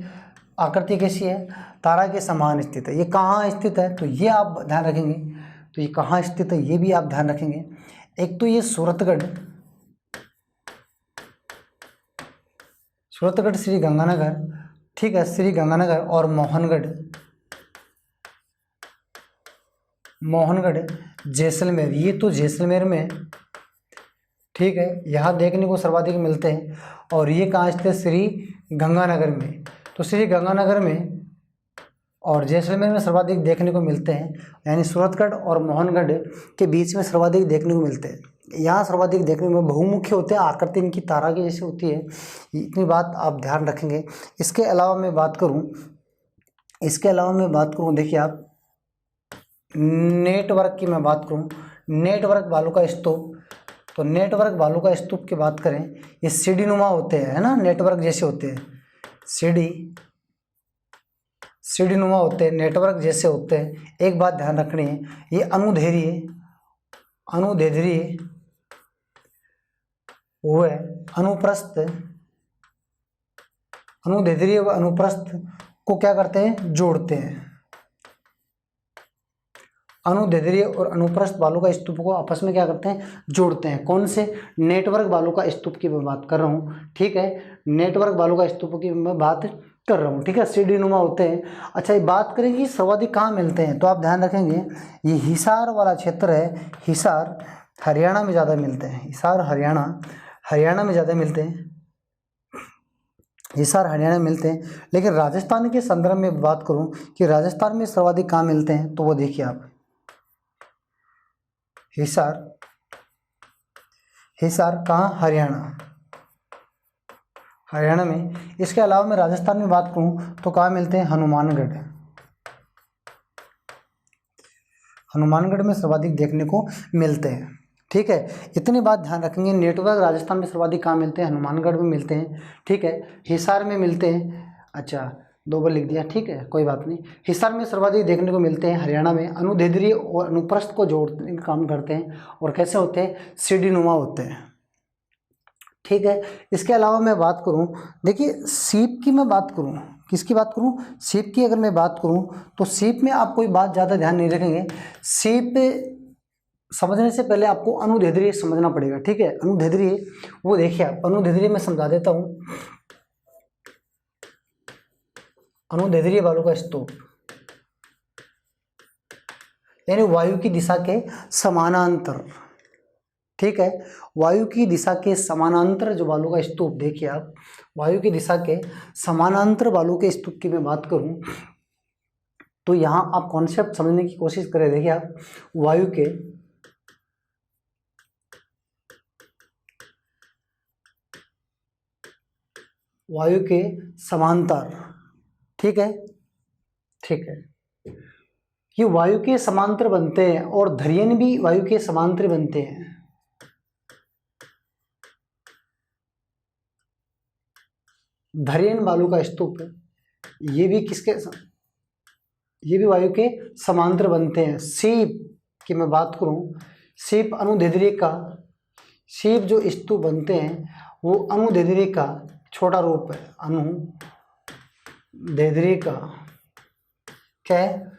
आकृति कैसी है, तारा के समान स्थित है। ये कहाँ स्थित है, तो ये आप ध्यान रखेंगे, तो ये कहाँ स्थित है ये भी आप ध्यान रखेंगे। एक तो ये सूरतगढ़, सूरतगढ़, श्री गंगानगर, ठीक है, श्री गंगानगर और मोहनगढ़, मोहनगढ़ जैसलमेर, ये तो जैसलमेर में, ठीक है, यहाँ देखने को सर्वाधिक मिलते हैं। और ये कहाँ स्थित है, श्री गंगानगर में। तो श्री गंगानगर में और जैसलमेर में सर्वाधिक देखने को मिलते हैं, यानी सूरतगढ़ और मोहनगढ़ के बीच में सर्वाधिक देखने को मिलते हैं। यहाँ सर्वाधिक देखने में बहुमुखी होते हैं, आकृति इनकी तारा की जैसी होती है, इतनी बात आप ध्यान रखेंगे। इसके अलावा मैं बात करूँ, इसके अलावा मैं बात करूँ, देखिए आप, नेटवर्क की मैं बात करूँ, नेटवर्क बालू का स्तूप, तो नेटवर्क बालू का स्तूप की बात करें, ये सीढ़ी नुमा होते हैं, है ना, नेटवर्क जैसे होते हैं, सीढ़ी नुमा होते हैं, नेटवर्क जैसे होते हैं। एक बात ध्यान रखनी है, ये अनुदैर्ध्य, अनुदैर्ध्य वो है, अनुप्रस्थ, अनुदैर्ध्य व अनुप्रस्थ को क्या करते हैं, जोड़ते हैं। अनुदैर्ध्य और अनुप्रस्थ बालू का स्तूप को आपस में क्या करते हैं, जोड़ते हैं। कौन से, नेटवर्क बालू का स्तूप की मैं बात कर रहा हूँ। ठीक है, नेटवर्क बालू का स्तूप की मैं बात कर रहा हूँ। ठीक है, सीढ़ी नुमा होते हैं। अच्छा, ये बात करेंगे सर्वाधिक कहाँ मिलते हैं, तो आप ध्यान रखेंगे, ये हिसार वाला क्षेत्र है, हिसार हरियाणा में ज़्यादा मिलते हैं, हिसार हरियाणा में ज़्यादा मिलते हैं। हिसार हरियाणा में मिलते हैं। लेकिन राजस्थान के संदर्भ में बात करूं कि राजस्थान में सर्वाधिक कहाँ मिलते हैं, तो वो देखिए आप, हिसार कहाँ, हरियाणा में। इसके अलावा मैं राजस्थान में बात करूं तो कहाँ मिलते हैं, हनुमानगढ़ में सर्वाधिक देखने को मिलते हैं। ठीक है, इतनी बात ध्यान रखेंगे। नेटवर्क राजस्थान में सर्वाधिक कहाँ मिलते हैं, हनुमानगढ़ में मिलते हैं। ठीक है, हिसार में मिलते हैं, अच्छा 2 बार लिख दिया, ठीक है कोई बात नहीं। हिसार में सर्वाधिक देखने को मिलते हैं हरियाणा में। अनुदैर्ध्य और अनुप्रस्थ को जोड़ने का काम करते हैं और कैसे होते हैं, सीढ़ी नुमा होते हैं। ठीक है, इसके अलावा मैं बात करूं, देखिए सीप की मैं बात करूं, किसकी बात करूं, सीप की अगर मैं बात करूं तो सीप में आप कोई बात ज़्यादा ध्यान नहीं रखेंगे। सीप समझने से पहले आपको अनुदैर्ध्य समझना पड़ेगा। ठीक है, अनुदैर्ध्य वो देखिए आप, अनुदैर्ध्य मैं समझा देता हूँ। अनुदैर्ध्य बालू का स्तूप यानी वायु की दिशा के समानांतर। ठीक है, वायु की दिशा के समानांतर जो बालू का स्तूप, देखिए आप, वायु की दिशा के समानांतर बालू के स्तूप की मैं बात करूं तो यहां आप कॉन्सेप्ट समझने की कोशिश करें। देखिए आप, वायु के समांतर, ठीक है, ये वायु के समांतर बनते हैं और धरियन भी वायु के समांतर बनते हैं। धरियन बालू का स्तूप ये भी ये भी वायु के समांतर बनते हैं। सीप की मैं बात करूं, सीप अनुदैर्ध्य का, सीप जो स्तूप बनते हैं वो अनुदैर्ध्य का छोटा रूप है। अनुदैर्ध्य का क्या है,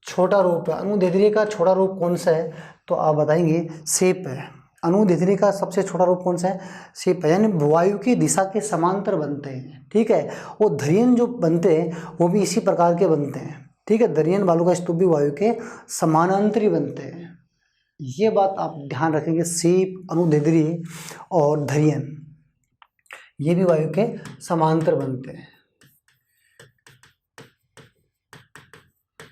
छोटा रूप है। अनुदैर्ध्य का छोटा रूप कौन सा है, तो आप बताएंगे सीप है। अनुदैर्ध्य का सबसे छोटा रूप कौन सा है, सीप है। यानी वायु की दिशा के समांतर बनते हैं। ठीक है, वो धरियन जो बनते हैं वो भी इसी प्रकार के बनते हैं। ठीक है, धरियन बालू का स्तूप भी वायु के समानांतरी बनते हैं। ये बात आप ध्यान रखेंगे। सीप, अनुदैर्ध्य और धरियन ये भी वायु के समांतर बनते हैं,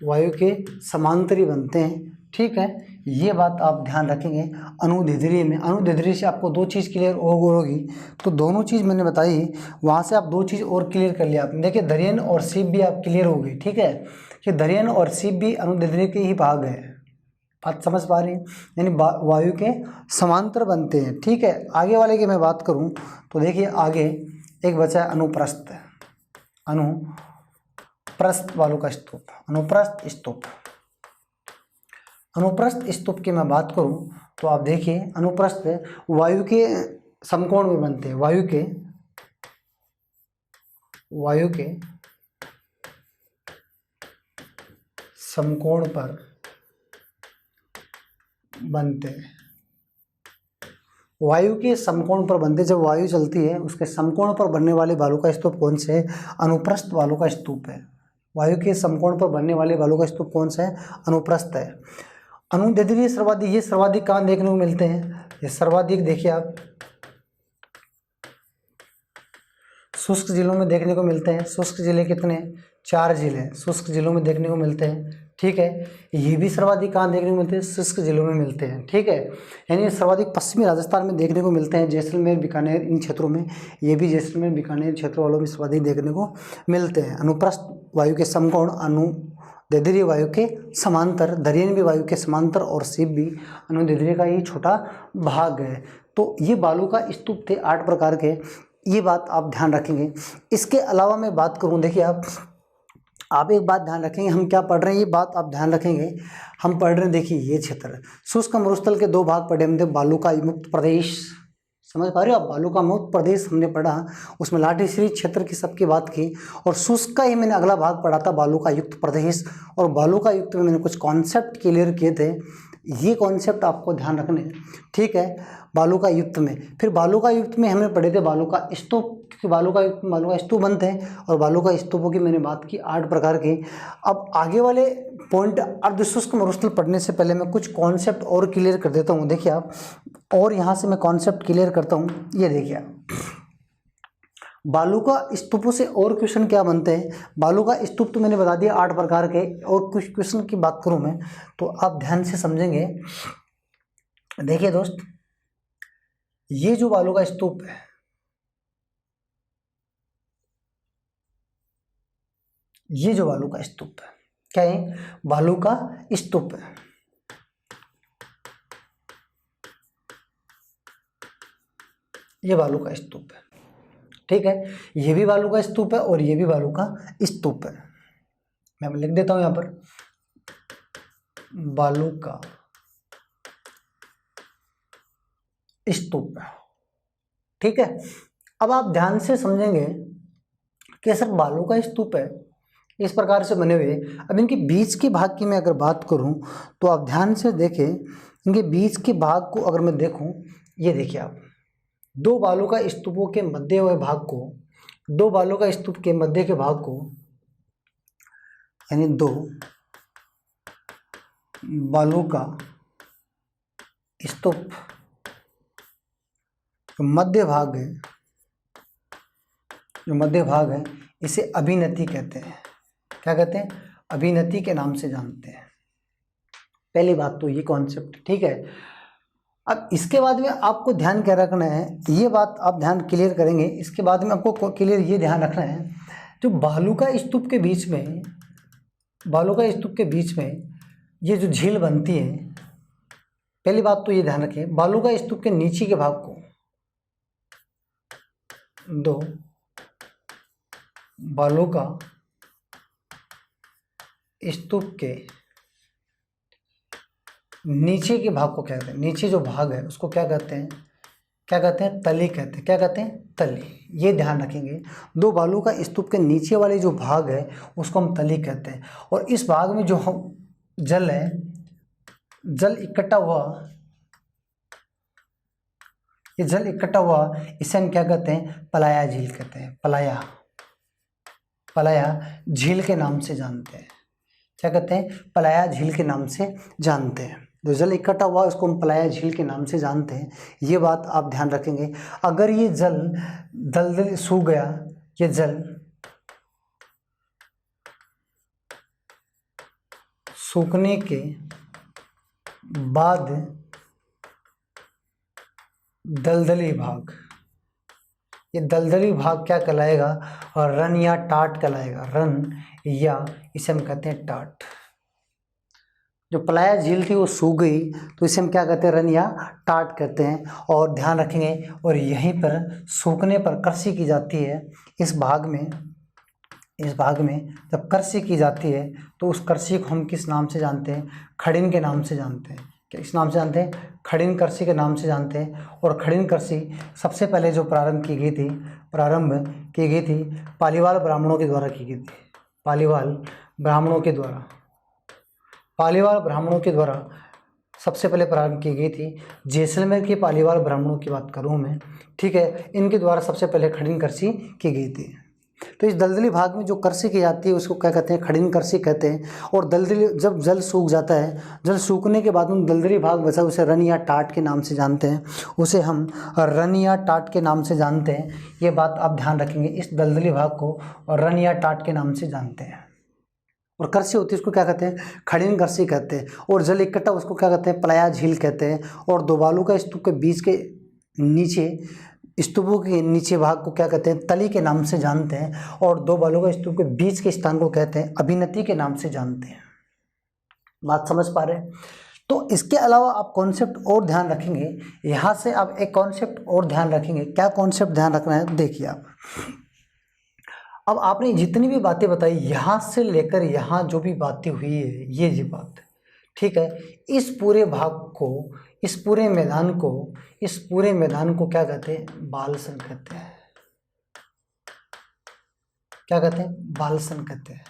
वायु के समांतरी बनते हैं। ठीक है, ये बात आप ध्यान रखेंगे। अनुदैर्ध्य में, अनुदैर्ध्य से आपको 2 चीज़ क्लियर होगी, तो दोनों चीज़ मैंने बताई, वहाँ से आप 2 चीज़ और क्लियर कर लिया आपने। देखिए धरियन और सीप भी आप क्लियर हो गई। ठीक है, कि धरियन और सीप भी अनुदैर्ध्य के ही भाग है। बात समझ पा रही हैं, यानी वायु के समांतर बनते हैं। ठीक है, आगे वाले की मैं बात करूँ तो देखिए आगे एक बचा है अनुप्रस्थ, अनुप्रस्थ बालू का स्तूप, अनुप्रस्थ स्तूप। अनुप्रस्थ स्तूप की मैं बात करूं तो आप देखिए, अनुप्रस्थ वायु के समकोण में बनते हैं, वायु के समकोण पर बनते हैं, वायु के समकोण पर बनते। जब वायु चलती है उसके समकोण पर बनने वाले बालू का स्तूप कौन से है, अनुप्रस्थ बालू का स्तूप है। वायु के समकोण पर बनने वाले बालू का स्तूप कौन सा है, अनुप्रस्थ है। अनुदैर्ध्य सर्वाधिक, ये सर्वाधिक कहाँ देखने को मिलते हैं, ये सर्वाधिक देखिए आप शुष्क जिलों में देखने को मिलते हैं। शुष्क जिले कितने, 4 जिले शुष्क जिलों में देखने को मिलते हैं। ठीक है, ये भी सर्वाधिक कहाँ देखने को मिलते हैं, शुष्क जिलों में मिलते हैं। ठीक है, यानी सर्वाधिक पश्चिमी राजस्थान में देखने को मिलते हैं, जैसलमेर, बीकानेर, इन क्षेत्रों में। ये भी जैसलमेर, बीकानेर क्षेत्र वालों में सर्वाधिक देखने को मिलते हैं। अनुप्रस्थ वायु के समकोण, अनुदैर्ध्य वायु के समांतर, धरियन भी वायु के समांतर और सीप भी अनुदैर्ध्य का ही छोटा भाग है। तो ये बालू का स्तूप थे 8 प्रकार के, ये बात आप ध्यान रखेंगे। इसके अलावा मैं बात करूं, देखिए आप एक बात ध्यान रखेंगे, हम क्या पढ़ रहे हैं ये बात आप ध्यान रखेंगे। हम पढ़ रहे हैं, देखिए ये क्षेत्र शुष्क मरुस्थल के 2 भाग पढ़े हमने, बालू का मुक्त प्रदेश, समझ पा रहे हो आप, बालू का मुक्त प्रदेश हमने पढ़ा, उसमें लाठीश्री क्षेत्र की सबकी बात की, और शुष्क का ही मैंने अगला भाग पढ़ा था बालू का युक्त प्रदेश। और बालू का युक्त में मैंने कुछ कॉन्सेप्ट क्लियर किए थे, ये कॉन्सेप्ट आपको ध्यान रखने हैं। ठीक है, बालू का युक्त में, फिर बालू का युक्त में हमने पढ़े थे बालू का स्तूप, क्योंकि बालू का युक्त, बालू का स्तूप बनते हैं, और बालू का स्तूपों की मैंने बात की 8 प्रकार की। अब आगे वाले पॉइंट अर्धशुष्क मरुस्थल पढ़ने से पहले मैं कुछ कॉन्सेप्ट और क्लियर कर देता हूँ। देखिए आप, और यहाँ से मैं कॉन्सेप्ट क्लियर करता हूँ, ये देखिए आप, बालू का स्तूपों से और क्वेश्चन क्या बनते हैं? बालू का स्तूप तो मैंने बता दिया 8 प्रकार के, और कुछ क्वेश्चन की बात करूं मैं तो आप ध्यान से समझेंगे। देखिए दोस्त, ये जो बालू का स्तूप है, ये जो बालू का स्तूप है, क्या है? बालू का स्तूप है। ये बालू का स्तूप है, ठीक है। ये भी बालू का स्तूप है और ये भी बालू का स्तूप है। मैं लिख देता हूं यहां पर, बालू का स्तूप है, ठीक है। अब आप ध्यान से समझेंगे कि सर बालू का स्तूप है, इस प्रकार से बने हुए। अब इनके बीच के भाग की मैं अगर बात करूं तो आप ध्यान से देखें, इनके बीच के भाग को अगर मैं देखूं, ये देखिए आप, दो बालू का स्तूपों के मध्य हुए भाग को, दो बालू का स्तूप के मध्य के भाग को, यानी दो बालू का स्तूप मध्य भाग है, जो मध्य भाग है, इसे अभिनति कहते हैं। क्या कहते हैं? अभिनति के नाम से जानते हैं। पहली बात तो ये कॉन्सेप्ट, ठीक है। अब इसके बाद में आपको ध्यान क्या रखना है, ये बात आप ध्यान क्लियर करेंगे। इसके बाद में आपको क्लियर ये ध्यान रखना है, जो बालू का स्तूप के बीच में, बालू का स्तूप के बीच में ये जो झील बनती है, पहली बात तो ये ध्यान रखें, बालू का स्तूप के नीचे के भाग को दो बालू का स्तूप के नीचे के भाग को क्या कहते हैं? नीचे जो भाग है उसको क्या कहते हैं? क्या कहते हैं? तली कहते हैं। क्या कहते हैं? तली। ये ध्यान रखेंगे, दो बालू का स्तूप के नीचे वाले जो भाग है उसको हम तली कहते हैं। और इस भाग में जो हम जल है, जल इकट्ठा हुआ, ये जल इकट्ठा हुआ, इसे हम क्या कहते हैं? पलाया झील कहते हैं। पलाया, पलाया झील के नाम से जानते हैं। क्या कहते हैं? पलाया झील के नाम से जानते हैं। जो जल इकट्ठा हुआ उसको हम पलाया झील के नाम से जानते हैं। ये बात आप ध्यान रखेंगे। अगर ये जल दलदल सूख गया, ये जल सूखने के बाद दलदली भाग, ये दलदली भाग क्या कहलाएगा? और रन या टाट कहलाएगा। रन या इसे हम कहते हैं टाट। जो पलाया झील थी वो सूख गई तो इसे हम क्या कहते हैं? रन या टाट कहते हैं। और ध्यान रखेंगे, और यहीं पर सूखने पर कृषि की जाती है। इस भाग में, इस भाग में जब कृषि की जाती है तो उस कृषि को हम किस नाम से जानते हैं? खड़िन के नाम से जानते हैं। किस नाम से जानते हैं? खड़िन कृषि के नाम से जानते हैं। और खड़िन कृषि सबसे पहले जो प्रारंभ की गई थी पालीवाल ब्राह्मणों के द्वारा की गई थी। पालीवाल ब्राह्मणों के द्वारा, पालीवाल ब्राह्मणों के द्वारा सबसे पहले प्रारंभ की गई थी। जैसलमेर के पालीवाल ब्राह्मणों की बात करूँ मैं, ठीक है, इनके द्वारा सबसे पहले खड़िन कृषि की गई थी। तो इस दलदली भाग में जो कृषि की जाती है उसको क्या कहते हैं? खड़िन कृषि कहते हैं। और दलदली, जब जल सूख जाता है, जल सूखने के बाद में दलदली भाग बचा, उसे रन या टाट के नाम से जानते हैं। उसे हम रन या टाट के नाम से जानते हैं। ये बात आप ध्यान रखेंगे, इस दलदली भाग को और रन या टाट के नाम से जानते हैं। और कृषि होती है उसको क्या कहते हैं? खड़िन कृषि कहते हैं। और जल इकट्ठा उसको क्या कहते हैं? पलाया झील कहते हैं। और दो बालू का स्तूप के बीच के नीचे, स्तूपों के नीचे भाग को क्या कहते हैं? तली के नाम से जानते हैं। और दो बालू का स्तूप के बीच के स्थान को कहते हैं? अभिनति के नाम से जानते हैं। बात समझ पा रहे हैं? तो इसके अलावा आप कॉन्सेप्ट और ध्यान रखेंगे, यहाँ से आप एक कॉन्सेप्ट और ध्यान रखेंगे। क्या कॉन्सेप्ट ध्यान रखना है? देखिए आप, अब आपने जितनी भी बातें बताई, यहाँ से लेकर यहाँ जो भी बातें हुई है, ये जी बात, ठीक है, इस पूरे भाग को, इस पूरे मैदान को, इस पूरे मैदान को क्या कहते हैं? बालसन कहते हैं। क्या कहते हैं? बालसन कहते हैं।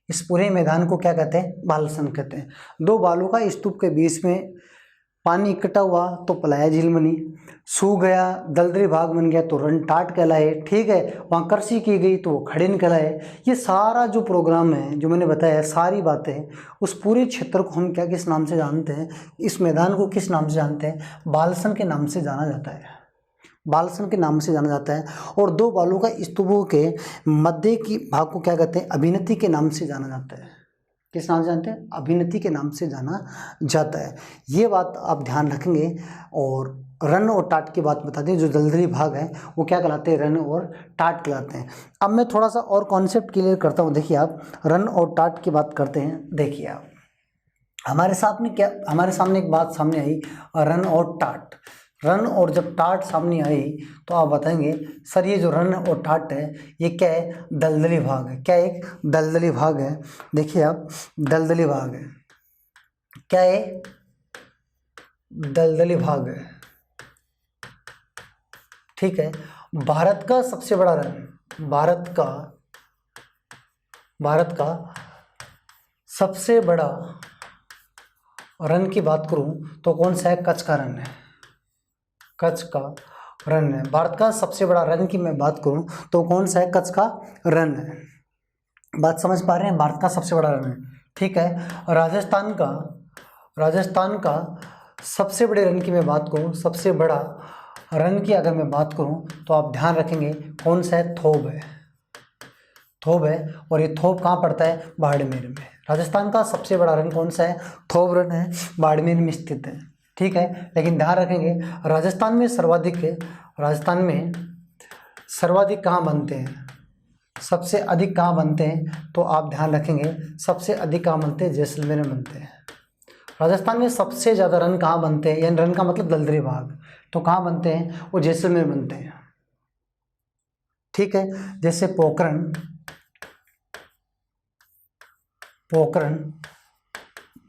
इस पूरे मैदान को क्या कहते हैं? बालसन कहते हैं। दो बालू का स्तूप के बीच में पानी इकट्ठा हुआ तो पलाया झील बनी, सूख गया दलदली भाग बन गया तो रन टाट कहलाए, ठीक है, वहाँ कृषि की गई तो वो खड़िन कहलाए। ये सारा जो प्रोग्राम है जो मैंने बताया, सारी बातें, उस पूरे क्षेत्र को हम क्या किस नाम से जानते हैं? इस मैदान को किस नाम से जानते हैं? बालसन के नाम से जाना जाता है। बालसन के नाम से जाना जाता है। और 2 बालू का स्तूपों के मध्य की भाग को क्या कहते हैं, अभिनति के नाम से जाना जाता है। किस नाम से जानते हैं, अभिनति के नाम से जाना जाता है। ये बात आप ध्यान रखेंगे। और रन और टाट की बात बता दें, जो दलदली भाग है वो क्या कहलाते हैं, रन और टाट कहलाते हैं। अब मैं थोड़ा सा और कॉन्सेप्ट क्लियर करता हूँ। देखिए आप रन और टाट की बात करते हैं। देखिए आप हमारे सामने एक बात सामने आई, रन और टाट। रन और जब टाट सामने आई तो आप बताएंगे सर ये जो रन और टाट है ये क्या है, दलदली भाग है। क्या एक दलदली भाग है। देखिए आप दलदली भाग है, क्या है, दलदली भाग है। ठीक है। भारत का सबसे बड़ा रन, भारत का सबसे बड़ा रन की बात करूं तो कौन सा है, कच्छ का रन है। कच्छ का रन है। भारत का सबसे बड़ा रन की मैं बात करूं तो कौन सा है, कच्छ का रन है। बात समझ पा रहे हैं, भारत का सबसे बड़ा रन है। ठीक है। राजस्थान का सबसे बड़े रन की मैं बात करूं, सबसे बड़ा रन की अगर मैं बात करूं तो आप ध्यान रखेंगे कौन सा है, थोब है। थोब है। और ये थोब कहाँ पड़ता है, बाड़मेर में। राजस्थान का सबसे बड़ा रन कौन सा है, थोब रन है, बाड़मेर में स्थित है। ठीक है। लेकिन ध्यान रखेंगे राजस्थान में सर्वाधिक कहाँ बनते हैं, सबसे अधिक कहाँ बनते हैं, तो आप ध्यान रखेंगे सबसे अधिक कहाँ बनते हैं, जैसलमेर में बनते हैं। राजस्थान में सबसे ज़्यादा रन कहाँ बनते हैं, यानी रन का मतलब दलदली भाग, तो कहाँ बनते हैं, वो जैसलमेर में बनते हैं। ठीक है। जैसे पोखरण,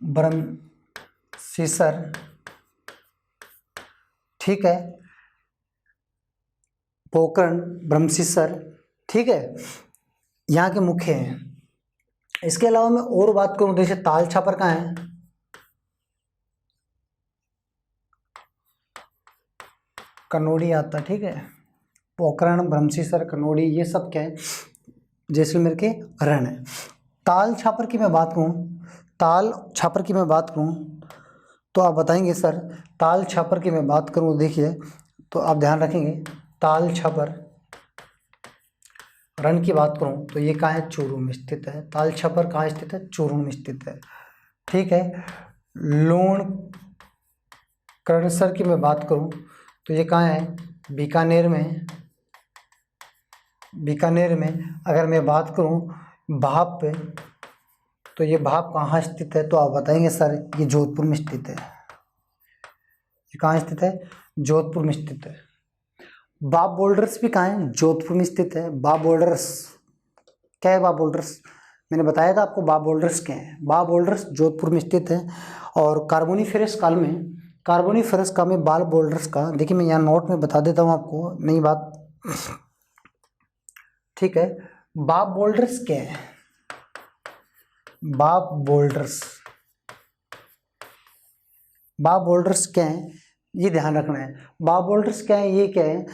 ब्रह्मशिसर, ठीक है, पोखरण, ब्रह्मशिसर, ठीक है, यहाँ के मुख्य हैं। इसके अलावा मैं और बात करूँ तो जैसे ताल छापर कहाँ है, कनौड़ी आता। ठीक है। पोखरण, ब्रह्मशिसर, कनौड़ी ये सब क्या है, जैसलमेर के रन है। ताल छापर की मैं बात करूँ तो आप बताएंगे सर ताल छापर की मैं बात करूँ, देखिए तो आप ध्यान रखेंगे ताल छापर रन की बात करूँ तो ये कहाँ है, चूरू में स्थित है। ताल छापर कहाँ स्थित है, चूरू में स्थित है। ठीक है। लोण करणसर की मैं बात करूँ तो ये कहाँ है, बीकानेर में। अगर मैं बात करूँ भाप पे तो ये भाप कहाँ स्थित है, तो आप बताएंगे सर ये जोधपुर में स्थित है। ये कहाँ स्थित है, जोधपुर में स्थित है। बाप बोल्डर्स भी कहाँ है, जोधपुर में स्थित है। बाप बोल्डर्स क्या है, बाप बोल्डर्स मैंने बताया था आपको, बाप बोल्डर्स क्या है, बाप बोल्डर्स जोधपुर में स्थित है। और कार्बोनिफेरस काल में बाप बोल्डर्स का, देखिए मैं यहाँ नोट में बता देता हूँ आपको नई बात। ठीक है। बाप बोल्डर्स क्या है, बाप बोल्डर्स क्या है, ये ध्यान रखना है। बाप बोल्डर्स क्या है, ये क्या है,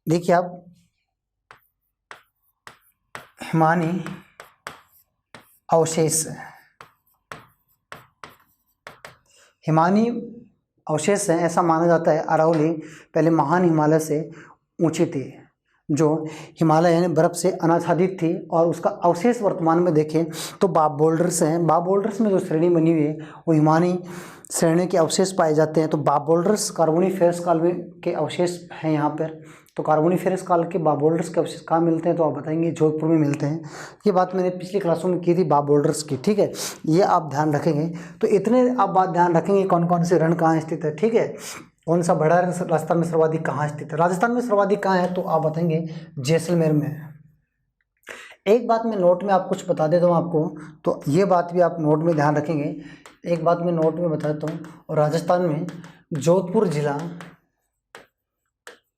देखिए आप हिमानी अवशेष हैं। ऐसा माना जाता है अरावली पहले महान हिमालय से ऊंची थी, जो हिमालय यानी बर्फ से अनाच्छादित थी, और उसका अवशेष वर्तमान में देखें तो बाप बोल्डर्स हैं। बाप बोल्डर्स में जो श्रेणी बनी हुई है वो हिमानी श्रेणी के अवशेष पाए जाते हैं। तो बाप बोल्डर्स कार्बोनिफेरस काल में के अवशेष हैं यहाँ पर। तो कार्बोनिफेरस काल के बाप बोल्डर्स के अवशेष कहाँ मिलते हैं, तो आप बताएंगे जोधपुर में मिलते हैं। ये बात मैंने पिछली क्लासों में की थी बाप बोल्डर्स की। ठीक है। ये आप ध्यान रखेंगे। तो इतने आप बात ध्यान रखेंगे कौन कौन से रण कहाँ स्थित है। ठीक है। कौन सा बड़ा रण राजस्थान में सर्वाधिक कहाँ स्थित है, राजस्थान में सर्वाधिक कहाँ है, तो आप बताएंगे जैसलमेर में। एक बात मैं नोट में आप कुछ बता देता हूँ आपको, तो ये बात भी आप नोट में ध्यान रखेंगे। एक बात मैं नोट में बता देता हूँ, और राजस्थान में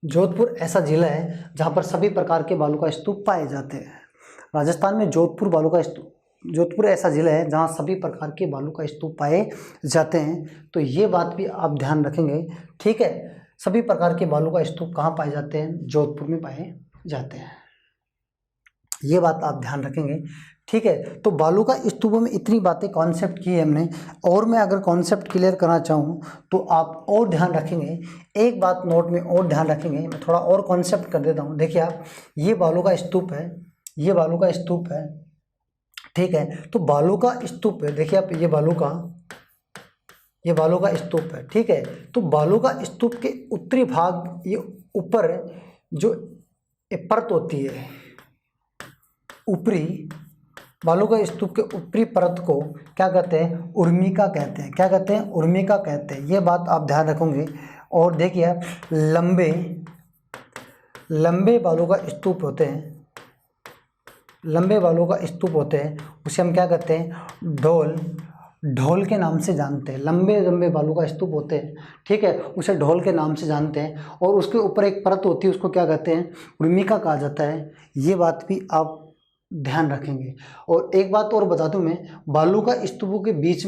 जोधपुर ऐसा जिला है जहाँ पर सभी प्रकार के बालू का स्तूप पाए जाते हैं। राजस्थान में जोधपुर ऐसा जिला है जहाँ सभी प्रकार के बालू का स्तूप पाए जाते हैं। तो ये बात भी आप ध्यान रखेंगे। ठीक है। सभी प्रकार के बालू का स्तूप कहाँ पाए जाते हैं, जोधपुर में पाए जाते हैं। ये बात आप ध्यान रखेंगे। ठीक है। तो बालू का स्तूपों में इतनी बातें कॉन्सेप्ट की है हमने, और मैं अगर कॉन्सेप्ट क्लियर करना चाहूँ तो आप और ध्यान रखेंगे, एक बात नोट में और ध्यान रखेंगे, मैं थोड़ा और कॉन्सेप्ट कर देता हूँ। देखिए आप, ये बालू का स्तूप है, ये बालू का स्तूप है, ठीक है। तो बालू का स्तूप है, देखिए आप, ये बालू का स्तूप है, ठीक है। तो बालू का स्तूप के उत्तरी भाग, ये ऊपर जो परत होती है, ऊपरी बालू का स्तूप के ऊपरी परत को क्या कहते हैं? उर्मिका कहते हैं। क्या कहते हैं? उर्मिका कहते हैं। ये बात आप ध्यान रखोगे। और देखिए आप, लंबे बालू का स्तूप होते हैं, लंबे बालू का स्तूप होते हैं, उसे हम क्या कहते हैं? ढोल के नाम से जानते हैं। लंबे बालू का स्तूप होते हैं, ठीक है, उसे ढोल के नाम से जानते हैं। और उसके ऊपर एक परत होती है, उसको क्या कहते हैं? उर्मिका कहा जाता है। ये बात भी आप ध्यान रखेंगे। और एक बात और बता दूं मैं, बालू का स्तूपों के बीच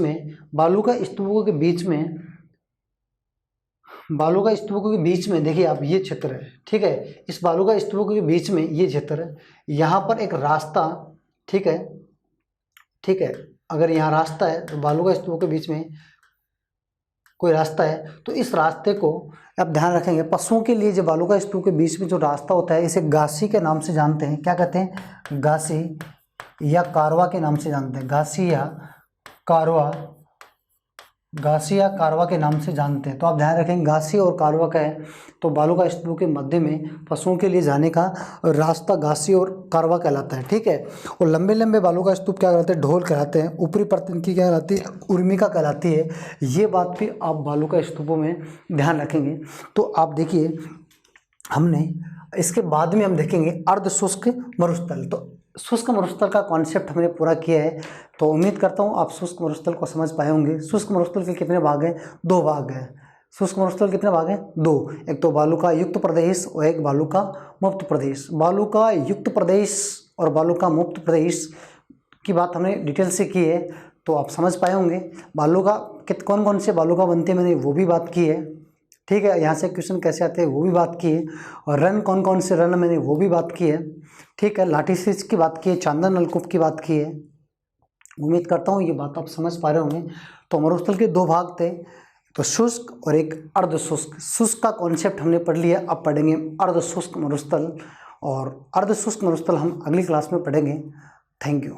में, देखिए आप, ये क्षेत्र है, ठीक है। इस बालू का स्तूपों के बीच में ये क्षेत्र है, यहाँ पर एक रास्ता, ठीक है, अगर यहाँ रास्ता है तो बालू का स्तूपों के बीच में कोई रास्ता है, तो इस रास्ते को आप ध्यान रखेंगे। पशुओं के लिए जो बालू का स्तूप के बीच में जो रास्ता होता है, इसे घासी के नाम से जानते हैं। क्या कहते हैं? घासी या कारवा के नाम से जानते हैं। घासी या कारवा के नाम से जानते हैं। तो आप ध्यान रखेंगे, घासी और कारवा का है। तो बालू का स्तूप के मध्य में पशुओं के लिए जाने का रास्ता घासी और कारवा कहलाता है, ठीक है। और लंबे बालू का स्तूप क्या कहलाते हैं? ढोल कहलाते हैं। ऊपरी परत इनकी क्या कहलाती है? उर्मिका कहलाती है। ये बात भी आप बालू का स्तूपों में ध्यान रखेंगे। तो आप देखिए, हमने इसके बाद में हम देखेंगे अर्धशुष्क मरुस्थल। तो शुष्क मरुस्थल का कॉन्सेप्ट हमने पूरा किया है। तो उम्मीद करता हूँ आप शुष्क मरुस्थल को समझ पाए होंगे। शुष्क मरुस्थल के कितने भाग हैं? 2 भाग हैं। शुष्क मरुस्थल कितने भाग हैं? 2। एक तो बालू का युक्त प्रदेश और एक बालू का मुक्त प्रदेश। बालू का युक्त प्रदेश और बालू का मुक्त प्रदेश की बात हमने डिटेल से की है, तो आप समझ पाए होंगे। बालू का कौन कौन से बालू का बनते हैं, मैंने वो भी बात की है, ठीक है। यहाँ से क्वेश्चन कैसे आते हैं वो भी बात की है। और रन कौन कौन से रन, मैंने वो भी बात की है, ठीक है। लाठी सींच की बात की है, चांदन नलकूप की बात की है। उम्मीद करता हूँ ये बात आप समझ पा रहे होंगे। तो मरुस्थल के 2 भाग थे, तो शुष्क और एक अर्धशुष्क। शुष्क का कॉन्सेप्ट हमने पढ़ लिया, अब पढ़ेंगे अर्धशुष्क मरुस्थल। और अर्धशुष्क मरुस्थल हम अगली क्लास में पढ़ेंगे। Thank you.